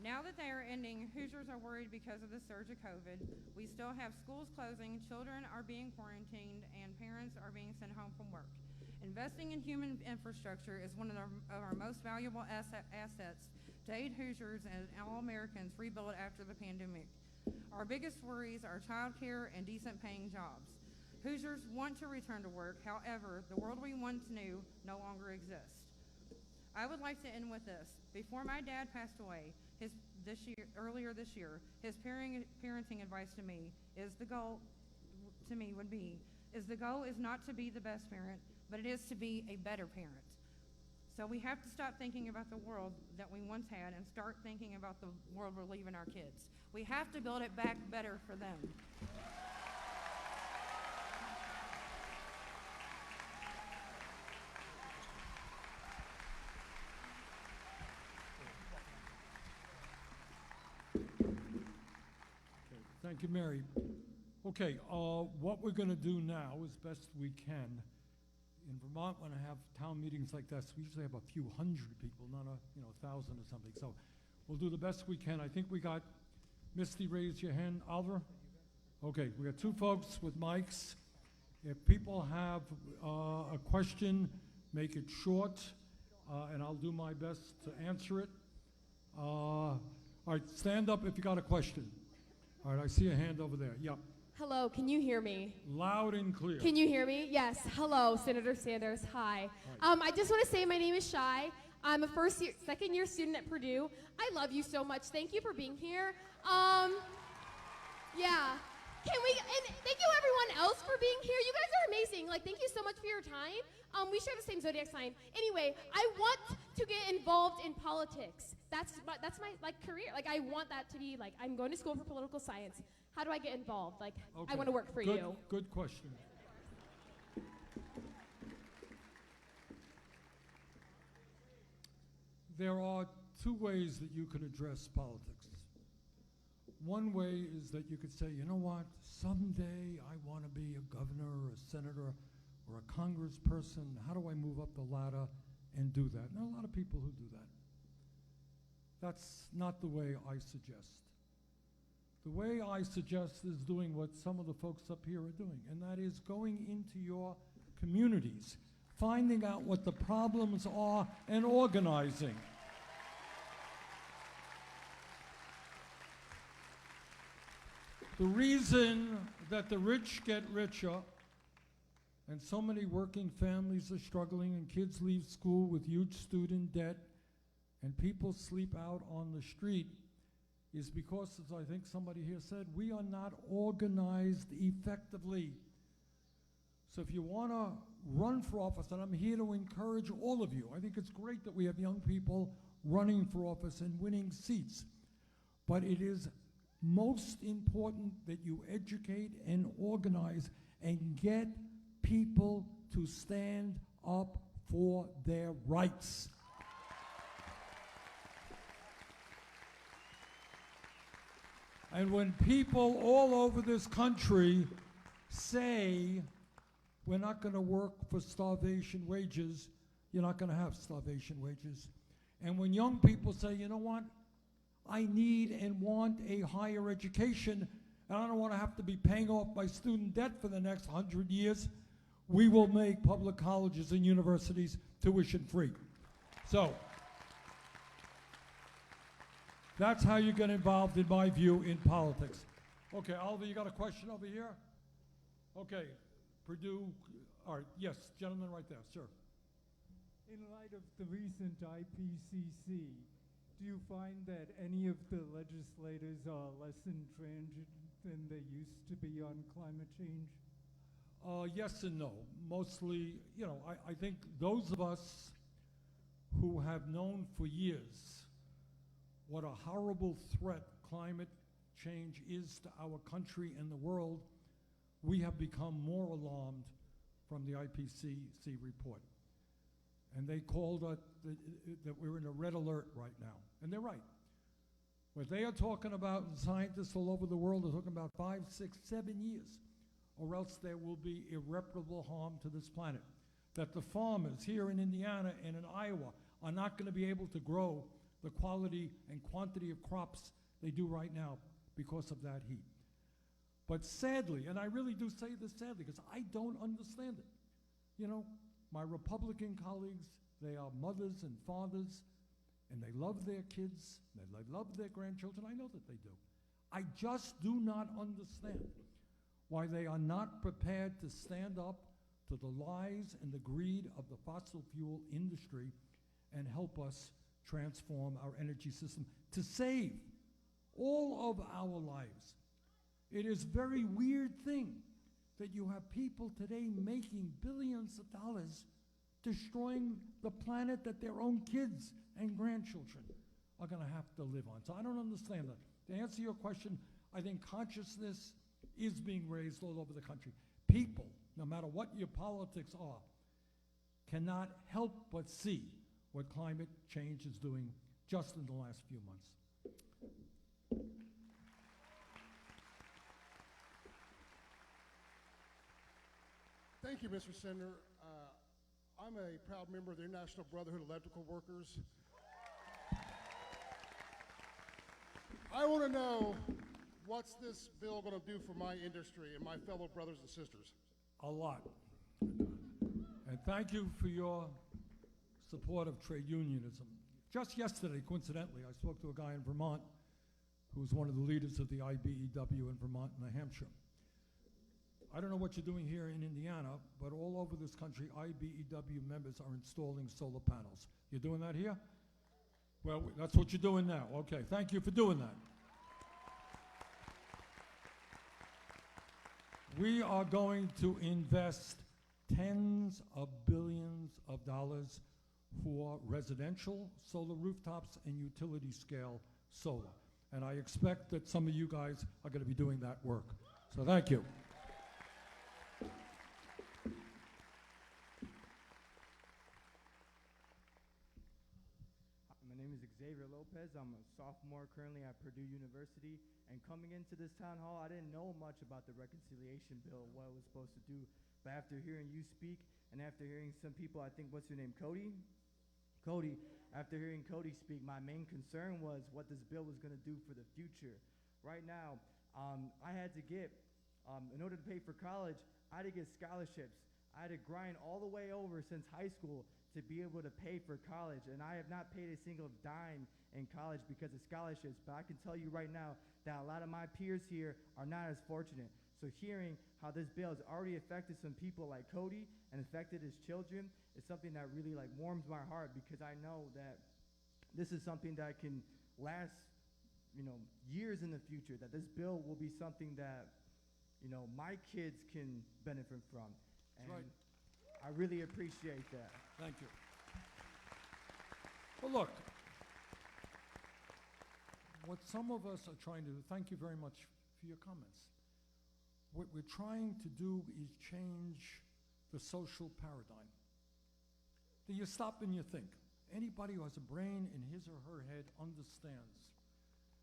S7: Now that they are ending, Hoosiers are worried because of the surge of COVID. We still have schools closing, children are being quarantined, and parents are being sent home from work. Investing in human infrastructure is one of our most valuable assets to aid Hoosiers and all Americans rebuild after the pandemic. Our biggest worries are child care and decent paying jobs. Hoosiers want to return to work, however, the world we once knew no longer exists. I would like to end with this. Before my dad passed away earlier this year, his parenting advice to me is the goal is not to be the best parent, but it is to be a better parent. So we have to stop thinking about the world that we once had and start thinking about the world we're leaving our kids. We have to build it back better for them.
S2: Thank you, Mary. Okay, what we're going to do now, as best we can, in Vermont, when I have town meetings like this, we usually have a few hundred people, not 1,000 or something. So we'll do the best we can. I think we got Misty, raise your hand. Oliver? Okay, we got 2 folks with mics. If people have a question, make it short, and I'll do my best to answer it. All right, stand up if you got a question. All right, I see a hand over there. Yep.
S8: Hello, can you hear me?
S2: Loud and clear.
S8: Can you hear me? Yes. Hello, Senator Sanders. Hi. I just want to say my name is Shai. I'm a second year student at Purdue. I love you so much. Thank you for being here. Yeah. And thank you everyone else for being here. You guys are amazing. Thank you so much for your time. We share the same zodiac sign. Anyway, I want to get involved in politics. That's my career. I want that to be I'm going to school for political science. How do I get involved?
S2: Okay.
S8: I want to work for you.
S2: Good question. There are 2 ways that you can address politics. One way is that you could say, you know what, someday I want to be a governor or a senator or a congressperson. How do I move up the ladder and do that? And there are a lot of people who do that. That's not the way I suggest. The way I suggest is doing what some of the folks up here are doing, and that is going into your communities, finding out what the problems are, and organizing. The reason that the rich get richer and so many working families are struggling and kids leave school with huge student debt and people sleep out on the street is because, as I think somebody here said, we are not organized effectively. So if you want to run for office, and I'm here to encourage all of you, I think it's great that we have young people running for office and winning seats, but it is most important that you educate and organize and get people to stand up for their rights. And when people all over this country say, we're not going to work for starvation wages, you're not going to have starvation wages. And when young people say, you know what, I need and want a higher education, and I don't want to have to be paying off my student debt for the next 100 years, we will make public colleges and universities tuition free. So, that's how you get involved, in my view, in politics. Okay, Oliver, you got a question over here? Okay, Purdue, all right, yes, gentleman right there, sir.
S9: In light of the recent IPCC, do you find that any of the legislators are less intransigent than they used to be on climate change?
S2: Yes and no. Mostly, you know, I think those of us who have known for years what a horrible threat climate change is to our country and the world, we have become more alarmed from the IPCC report. And they called us that we're in a red alert right now. And they're right. What they are talking about, and scientists all over the world are talking about 5, 6, 7 years, or else there will be irreparable harm to this planet. That the farmers here in Indiana and in Iowa are not going to be able to grow the quality and quantity of crops they do right now because of that heat. But sadly, and I really do say this sadly because I don't understand it, you know, my Republican colleagues, they are mothers and fathers, and they love their kids, and they love their grandchildren. I know that they do. I just do not understand why they are not prepared to stand up to the lies and the greed of the fossil fuel industry and help us transform our energy system to save all of our lives. It is a very weird thing that you have people today making billions of dollars destroying the planet that their own kids and grandchildren are going to have to live on. So I don't understand that. To answer your question, I think consciousness is being raised all over the country. People, no matter what your politics are, cannot help but see what climate change is doing just in the last few months.
S10: Thank you, Mr. Senator. I'm a proud member of the International Brotherhood of Electrical Workers. I want to know, what's this bill going to do for my industry and my fellow brothers and sisters?
S2: A lot. And thank you for your support of trade unionism. Just yesterday, coincidentally, I spoke to a guy in Vermont who's one of the leaders of the IBEW in Vermont and New Hampshire. I don't know what you're doing here in Indiana, but all over this country, IBEW members are installing solar panels. You're doing that here? Well, that's what you're doing now. Okay, thank you for doing that. We are going to invest tens of billions of dollars for residential solar rooftops and utility scale solar. And I expect that some of you guys are going to be doing that work. So thank you.
S11: I'm a sophomore currently at Purdue University, and coming into this town hall, I didn't know much about the reconciliation bill, what it was supposed to do. But after hearing you speak, and after hearing some people, I think, what's your name, Cody? Cody, after hearing Cody speak, my main concern was what this bill was going to do for the future. Right now, I had to get, in order to pay for college, I had to get scholarships. I had to grind all the way over since high school to be able to pay for college, and I have not paid a single dime in college because of scholarships, but I can tell you right now that a lot of my peers here are not as fortunate. So hearing how this bill has already affected some people like Cody and affected his children is something that really like warms my heart, because I know that this is something that can last, years in the future, that this bill will be something that, my kids can benefit from. And
S2: right.
S11: I really appreciate that.
S2: Thank you. Well, look, what some of us are trying to do, thank you very much for your comments. What we're trying to do is change the social paradigm. Do you stop and you think? Anybody who has a brain in his or her head understands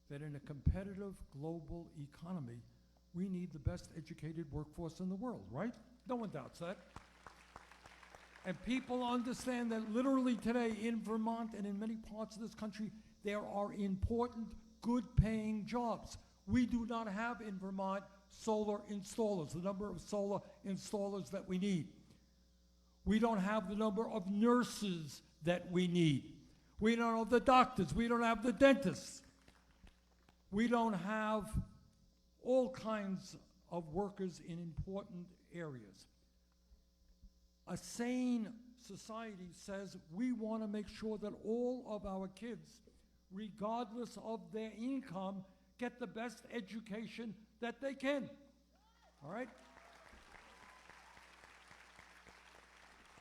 S2: that in a competitive global economy, we need the best educated workforce in the world, right? No one doubts that. And people understand that literally today in Vermont and in many parts of this country, there are important, good-paying jobs. We do not have in Vermont solar installers, the number of solar installers that we need. We don't have the number of nurses that we need. We don't have the doctors. We don't have the dentists. We don't have all kinds of workers in important areas. A sane society says we want to make sure that all of our kids, regardless of their income, get the best education that they can. All right?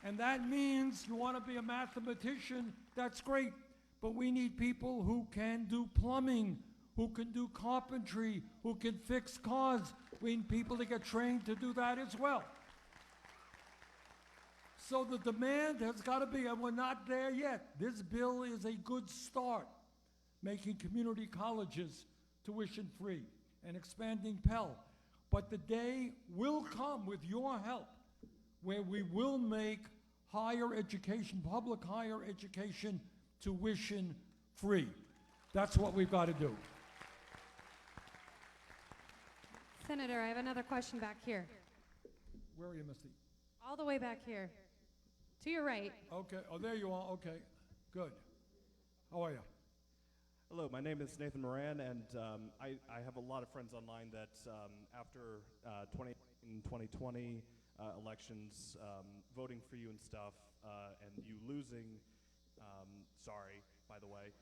S2: And that means you want to be a mathematician, that's great. But we need people who can do plumbing, who can do carpentry, who can fix cars. We need people to get trained to do that as well. So the demand has got to be, and we're not there yet. This bill is a good start, making community colleges tuition-free and expanding Pell. But the day will come with your help where we will make higher education, public higher education, tuition-free. That's what we've got to do.
S12: Senator, I have another question back here.
S2: Where are you, Misty?
S12: All the way back here. To your right.
S2: Okay. Oh, there you are. Okay. Good. How are you?
S13: Hello, my name is Nathan Moran, and I have a lot of friends online that after 2020 elections, voting for you and stuff, and you losing, sorry, by the way,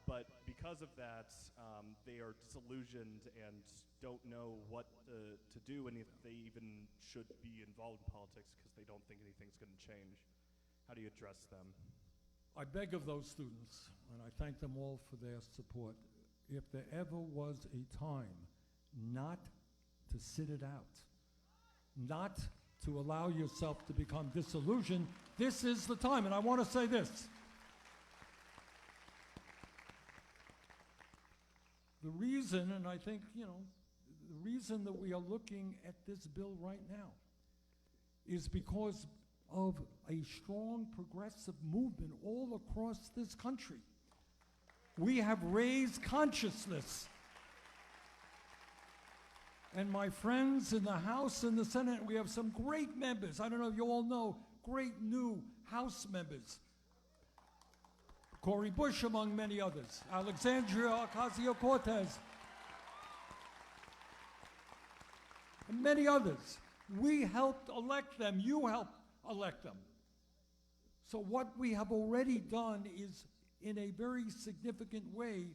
S13: but because of that, they are disillusioned and don't know what to do, and if they even should be involved in politics because they don't think anything's going to change. How do you address them?
S2: I beg of those students, and I thank them all for their support, if there ever was a time not to sit it out, not to allow yourself to become disillusioned, this is the time. And I want to say this. The reason, and I think, the reason that we are looking at this bill right now is because of a strong progressive movement all across this country. We have raised consciousness. And my friends in the House and the Senate, we have some great members. I don't know if you all know, great new House members. Cori Bush, among many others. Alexandria Ocasio-Cortez. And many others. We helped elect them. You helped elect them. So what we have already done is, in a very significant way,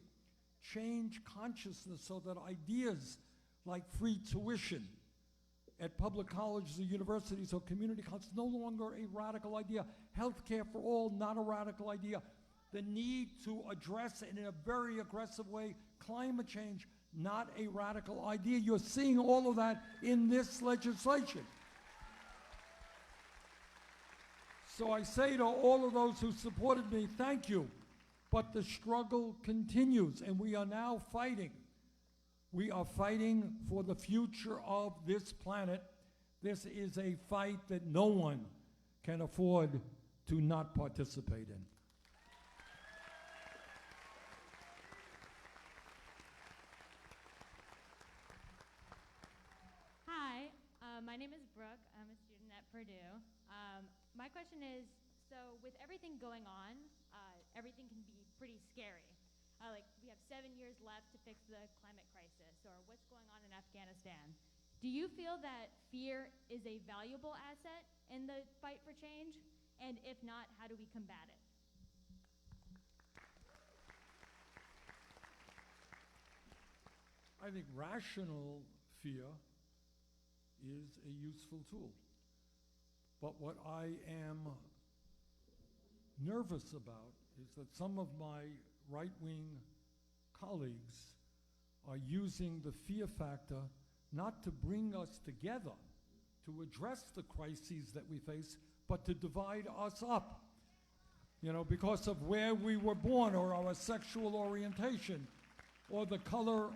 S2: change consciousness so that ideas like free tuition at public colleges or universities or community colleges no longer a radical idea. Healthcare for all, not a radical idea. The need to address it in a very aggressive way, climate change, not a radical idea. You're seeing all of that in this legislation. So I say to all of those who supported me, thank you. But the struggle continues, and we are now fighting. We are fighting for the future of this planet. This is a fight that no one can afford to not participate in.
S14: Hi, my name is Brooke. I'm a student at Purdue. My question is, so with everything going on, everything can be pretty scary. Like we have 7 years left to fix the climate crisis, or what's going on in Afghanistan. Do you feel that fear is a valuable asset in the fight for change? And if not, how do we combat it?
S2: I think rational fear is a useful tool. But what I am nervous about is that some of my right-wing colleagues are using the fear factor not to bring us together to address the crises that we face, but to divide us up. You know, because of where we were born, or our sexual orientation, or the color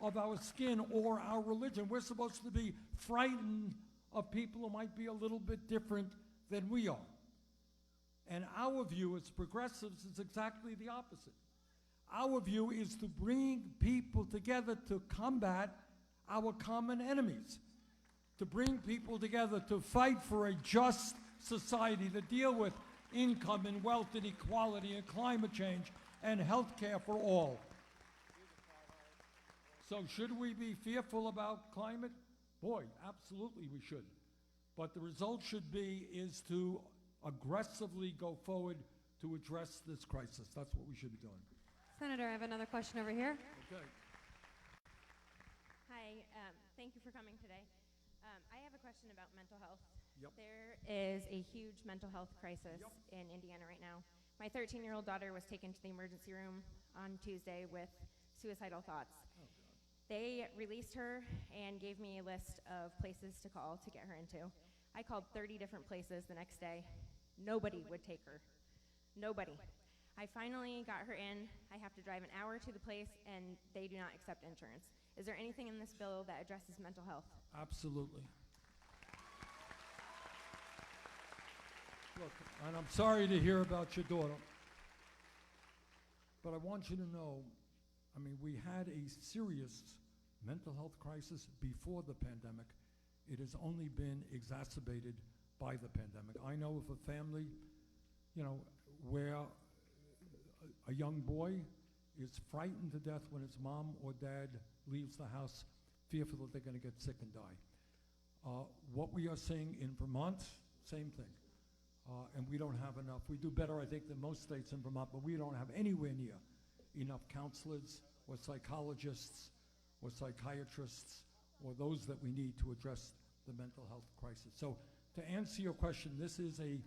S2: of our skin, or our religion. We're supposed to be frightened of people who might be a little bit different than we are. And our view as progressives is exactly the opposite. Our view is to bring people together to combat our common enemies, to bring people together to fight for a just society, to deal with income and wealth inequality and climate change and health care for all. So should we be fearful about climate? Boy, absolutely we should. But the result should be is to aggressively go forward to address this crisis. That's what we should be doing.
S12: Senator, I have another question over here.
S2: Okay.
S15: Hi, thank you for coming today. I have a question about mental health.
S2: Yep.
S15: There is a huge mental health crisis in Indiana right now. My 13-year-old daughter was taken to the emergency room on Tuesday with suicidal thoughts. They released her and gave me a list of places to call to get her into. I called 30 different places the next day. Nobody would take her. Nobody. I finally got her in. I have to drive an hour to the place, and they do not accept insurance. Is there anything in this bill that addresses mental health?
S2: Absolutely. Look, and I'm sorry to hear about your daughter, but I want you to know, I mean, we had a serious mental health crisis before the pandemic. It has only been exacerbated by the pandemic. I know of a family, you know, where a young boy is frightened to death when his mom or dad leaves the house, fearful that they're going to get sick and die. What we are seeing in Vermont, same thing. And we don't have enough. We do better, I think, than most states in Vermont, but we don't have anywhere near enough counselors or psychologists or psychiatrists or those that we need to address the mental health crisis. So to answer your question, this is a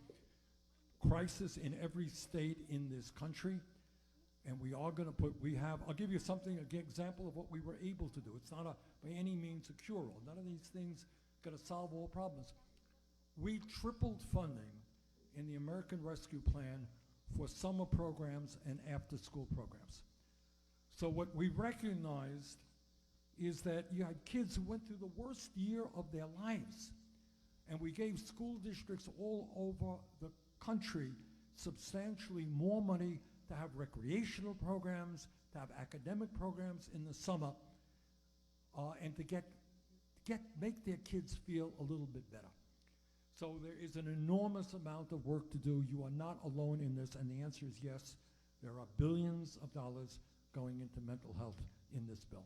S2: crisis in every state in this country, and we are going to put, I'll give you something, an example of what we were able to do. It's not by any means a cure-all. None of these things going to solve all problems. We tripled funding in the American Rescue Plan for summer programs and after-school programs. So what we recognized is that you had kids who went through the worst year of their lives, and we gave school districts all over the country substantially more money to have recreational programs, to have academic programs in the summer, and to make their kids feel a little bit better. So there is an enormous amount of work to do. You are not alone in this, and the answer is yes. There are billions of dollars going into mental health in this bill.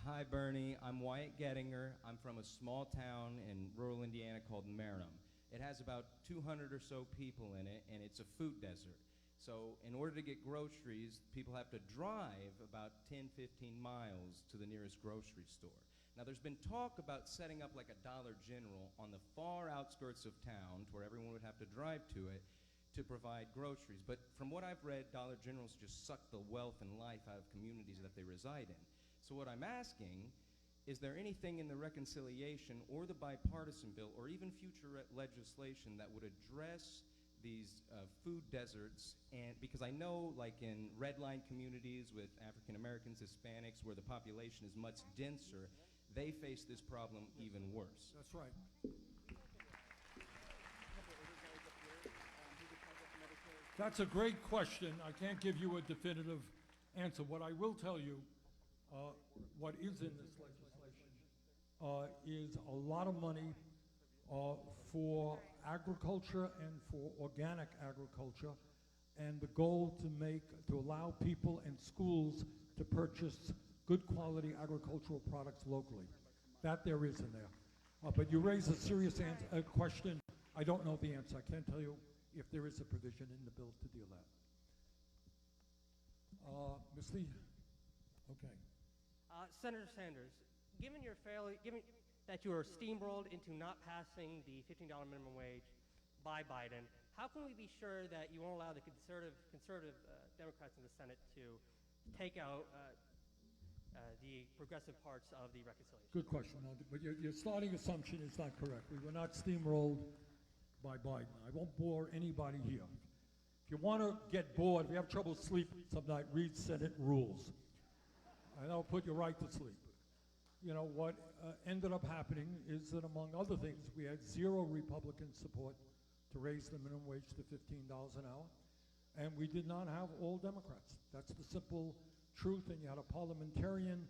S16: Hi, Bernie. I'm Wyatt Gettinger. I'm from a small town in rural Indiana called Marinum. It has about 200 or so people in it, and it's a food desert. So in order to get groceries, people have to drive about 10, 15 miles to the nearest grocery store. Now, there's been talk about setting up like a Dollar General on the far outskirts of town, where everyone would have to drive to it, to provide groceries. But from what I've read, Dollar Generals just suck the wealth and life out of communities that they reside in. So what I'm asking, is there anything in the reconciliation or the bipartisan bill or even future legislation that would address these food deserts? And because I know, like in red line communities with African Americans, Hispanics, where the population is much denser, they face this problem even worse.
S2: That's right. That's a great question. I can't give you a definitive answer. What I will tell you, what is in this legislation is a lot of money for agriculture and for organic agriculture, and the goal to allow people and schools to purchase good quality agricultural products locally. That there is in there. But you raise a serious question. I don't know the answer. I can't tell you if there is a provision in the bill to deal that. Ms. Lee? Okay.
S17: Senator Sanders, given that you are steamrolled into not passing the $15 minimum wage by Biden, how can we be sure that you won't allow the conservative Democrats in the Senate to take out the progressive parts of the reconciliation?
S2: Good question. But your starting assumption is not correct. We were not steamrolled by Biden. I won't bore anybody here. If you want to get bored, if you have trouble sleeping some night, read Senate rules. And that'll put you right to sleep. You know, what ended up happening is that, among other things, we had zero Republican support to raise the minimum wage to $15 an hour, and we did not have all Democrats. That's the simple truth, and you had a parliamentarian,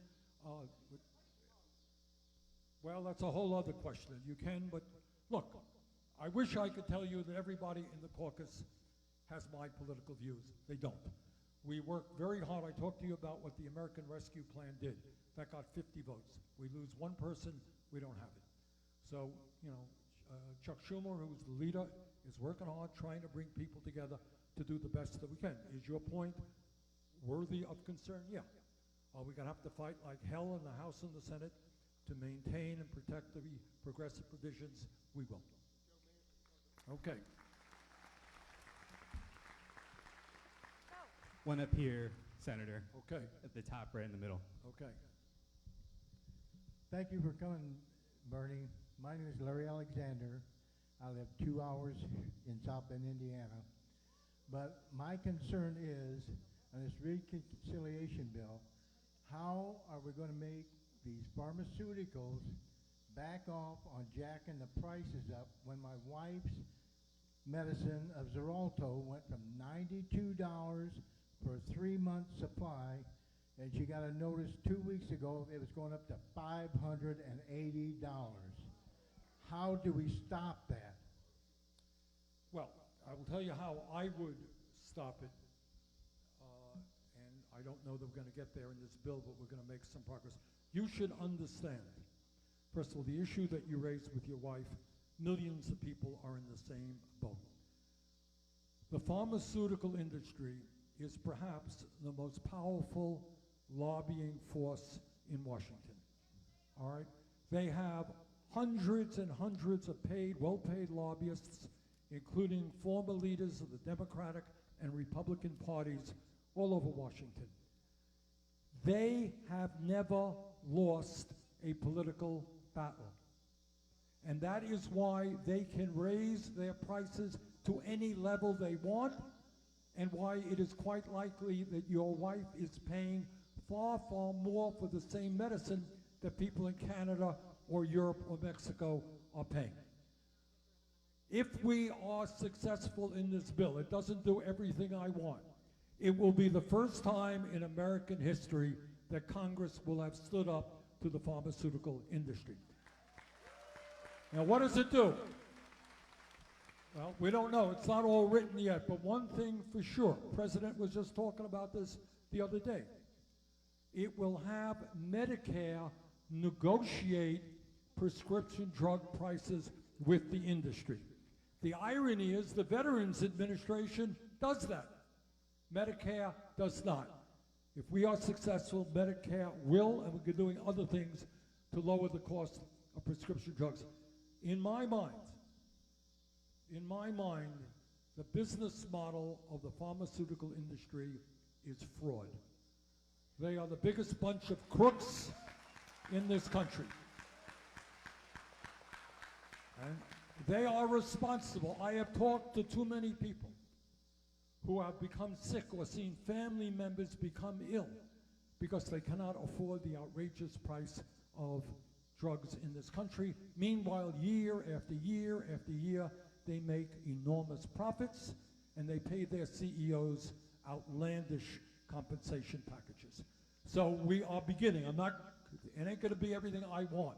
S2: well, that's a whole other question. You can, but look, I wish I could tell you that everybody in the caucus has my political views. They don't. We worked very hard. I talked to you about what the American Rescue Plan did. That got 50 votes. We lose one person, we don't have it. So, you know, Chuck Schumer, who's the leader, is working hard, trying to bring people together to do the best that we can. Is your point worthy of concern? Yeah. Are we going to have to fight like hell in the House and the Senate to maintain and protect the progressive provisions? We will. Okay.
S18: One up here, Senator.
S2: Okay.
S18: At the top right in the middle.
S2: Okay.
S19: Thank you for coming, Bernie. My name is Larry Alexander. I live 2 hours in South Bend, Indiana. But my concern is, on this reconciliation bill, how are we going to make these pharmaceuticals back off on jacking the prices up when my wife's medicine of Xarelto went from $92 for a 3-month supply, and she got a notice 2 weeks ago it was going up to $580. How do we stop that?
S2: Well, I will tell you how I would stop it, and I don't know that we're going to get there in this bill, but we're going to make some progress. You should understand, first of all, the issue that you raised with your wife, millions of people are in the same boat. The pharmaceutical industry is perhaps the most powerful lobbying force in Washington. All right? They have hundreds and hundreds of well-paid lobbyists, including former leaders of the Democratic and Republican parties all over Washington. They have never lost a political battle. And that is why they can raise their prices to any level they want, and why it is quite likely that your wife is paying far, far more for the same medicine that people in Canada or Europe or Mexico are paying. If we are successful in this bill, it doesn't do everything I want. It will be the first time in American history that Congress will have stood up to the pharmaceutical industry. Now, what does it do? Well, we don't know. It's not all written yet, but one thing for sure, the President was just talking about this the other day. It will have Medicare negotiate prescription drug prices with the industry. The irony is the Veterans Administration does that. Medicare does not. If we are successful, Medicare will, and we're doing other things to lower the cost of prescription drugs. In my mind, the business model of the pharmaceutical industry is fraud. They are the biggest bunch of crooks in this country. And they are responsible. I have talked to too many people who have become sick or seen family members become ill because they cannot afford the outrageous price of drugs in this country. Meanwhile, year after year after year, they make enormous profits, and they pay their CEOs outlandish compensation packages. So we are beginning. It ain't going to be everything I want,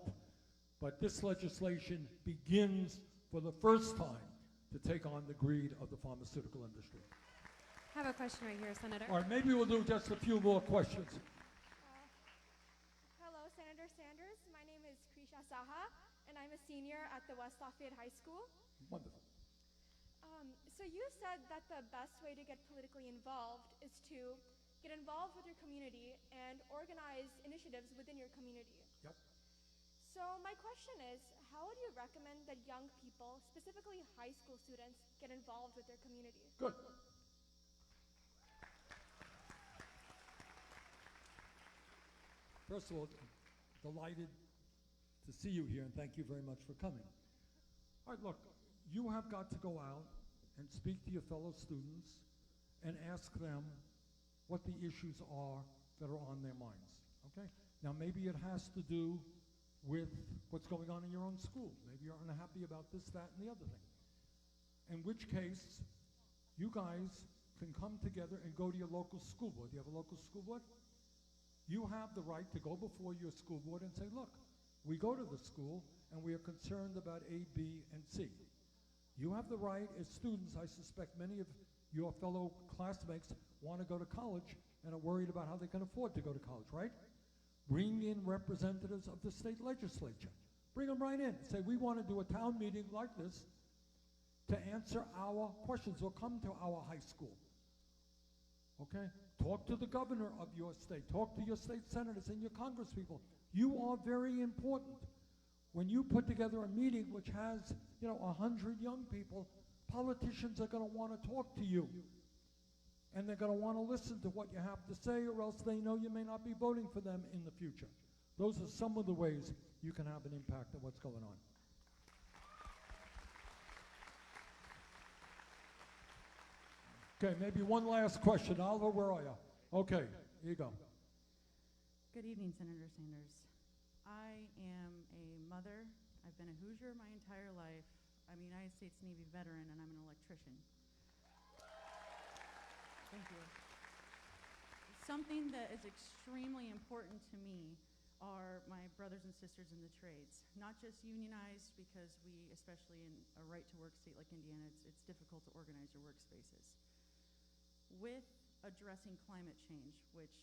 S2: but this legislation begins for the first time to take on the greed of the pharmaceutical industry.
S12: I have a question right here, Senator.
S2: All right, maybe we'll do just a few more questions.
S20: Hello, Senator Sanders. My name is Krisha Saha, and I'm a senior at the West Lafayette High School.
S2: Wonderful.
S20: So you said that the best way to get politically involved is to get involved with your community and organize initiatives within your community.
S2: Yep.
S20: So my question is, how would you recommend that young people, specifically high school students, get involved with their community?
S2: Good. First of all, delighted to see you here, and thank you very much for coming. All right, look, you have got to go out and speak to your fellow students and ask them what the issues are that are on their minds, okay? Now, maybe it has to do with what's going on in your own school. Maybe you're unhappy about this, that, and the other thing. In which case, you guys can come together and go to your local school board. Do you have a local school board? You have the right to go before your school board and say, look, we go to the school and we are concerned about A, B, and C. You have the right as students, I suspect many of your fellow classmates want to go to college and are worried about how they can afford to go to college, right? Bring in representatives of the state legislature. Bring them right in. Say, we want to do a town meeting like this to answer our questions, or come to our high school. Okay? Talk to the governor of your state. Talk to your state senators and your congresspeople. You are very important. When you put together a meeting which has, 100 young people, politicians are going to want to talk to you. And they're going to want to listen to what you have to say, or else they know you may not be voting for them in the future. Those are some of the ways you can have an impact on what's going on. Okay, maybe one last question. Oliver, where are you? Okay, here you go.
S21: Good evening, Senator Sanders. I am a mother. I've been a Hoosier my entire life. I'm a United States Navy veteran, and I'm an electrician. Thank you. Something that is extremely important to me are my brothers and sisters in the trades. Not just unionized, because we, especially in a right-to-work state like Indiana, it's difficult to organize your workspaces. With addressing climate change, which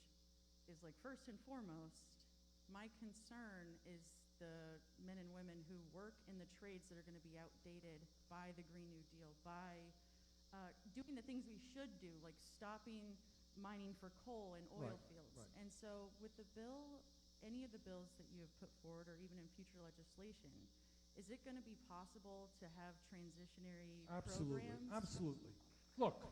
S21: is like first and foremost, my concern is the men and women who work in the trades that are going to be outdated by the Green New Deal, by doing the things we should do, like stopping mining for coal and oil fields.
S2: Right.
S21: And so with the bill, any of the bills that you have put forward, or even in future legislation, is it going to be possible to have transitionary programs?
S2: Absolutely. Look,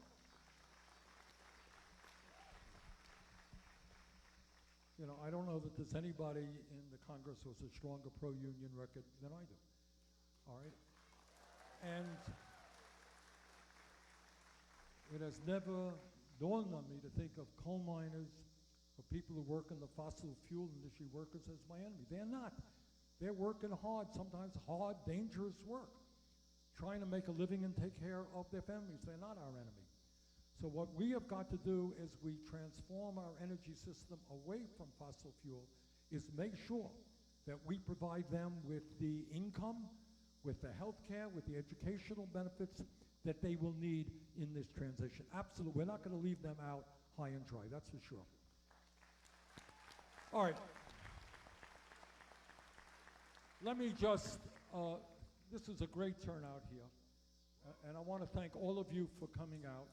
S2: I don't know that there's anybody in the Congress who has a stronger pro-union record than I do. All right? And it has never dawned on me to think of coal miners or people who work in the fossil fuel industry, workers, as my enemy. They're not. They're working hard, sometimes hard, dangerous work, trying to make a living and take care of their families. They're not our enemy. So what we have got to do as we transform our energy system away from fossil fuel is make sure that we provide them with the income, with the health care, with the educational benefits that they will need in this transition. Absolutely. We're not going to leave them out high and dry, that's for sure. All right. Let me just, this is a great turnout here, and I want to thank all of you for coming out.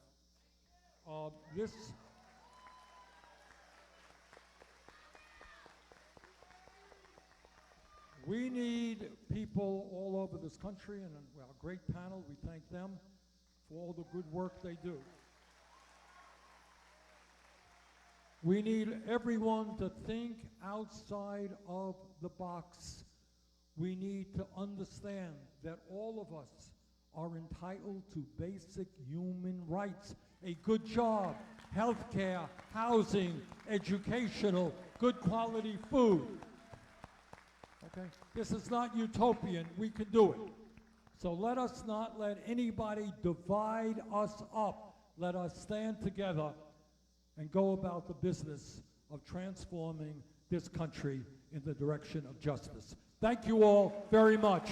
S2: We need people all over this country, and our great panel, we thank them for all the good work they do. We need everyone to think outside of the box. We need to understand that all of us are entitled to basic human rights. A good job, health care, housing, educational, good quality food. Okay? This is not utopian. We can do it. So let us not let anybody divide us up. Let us stand together and go about the business of transforming this country in the direction of justice. Thank you all very much.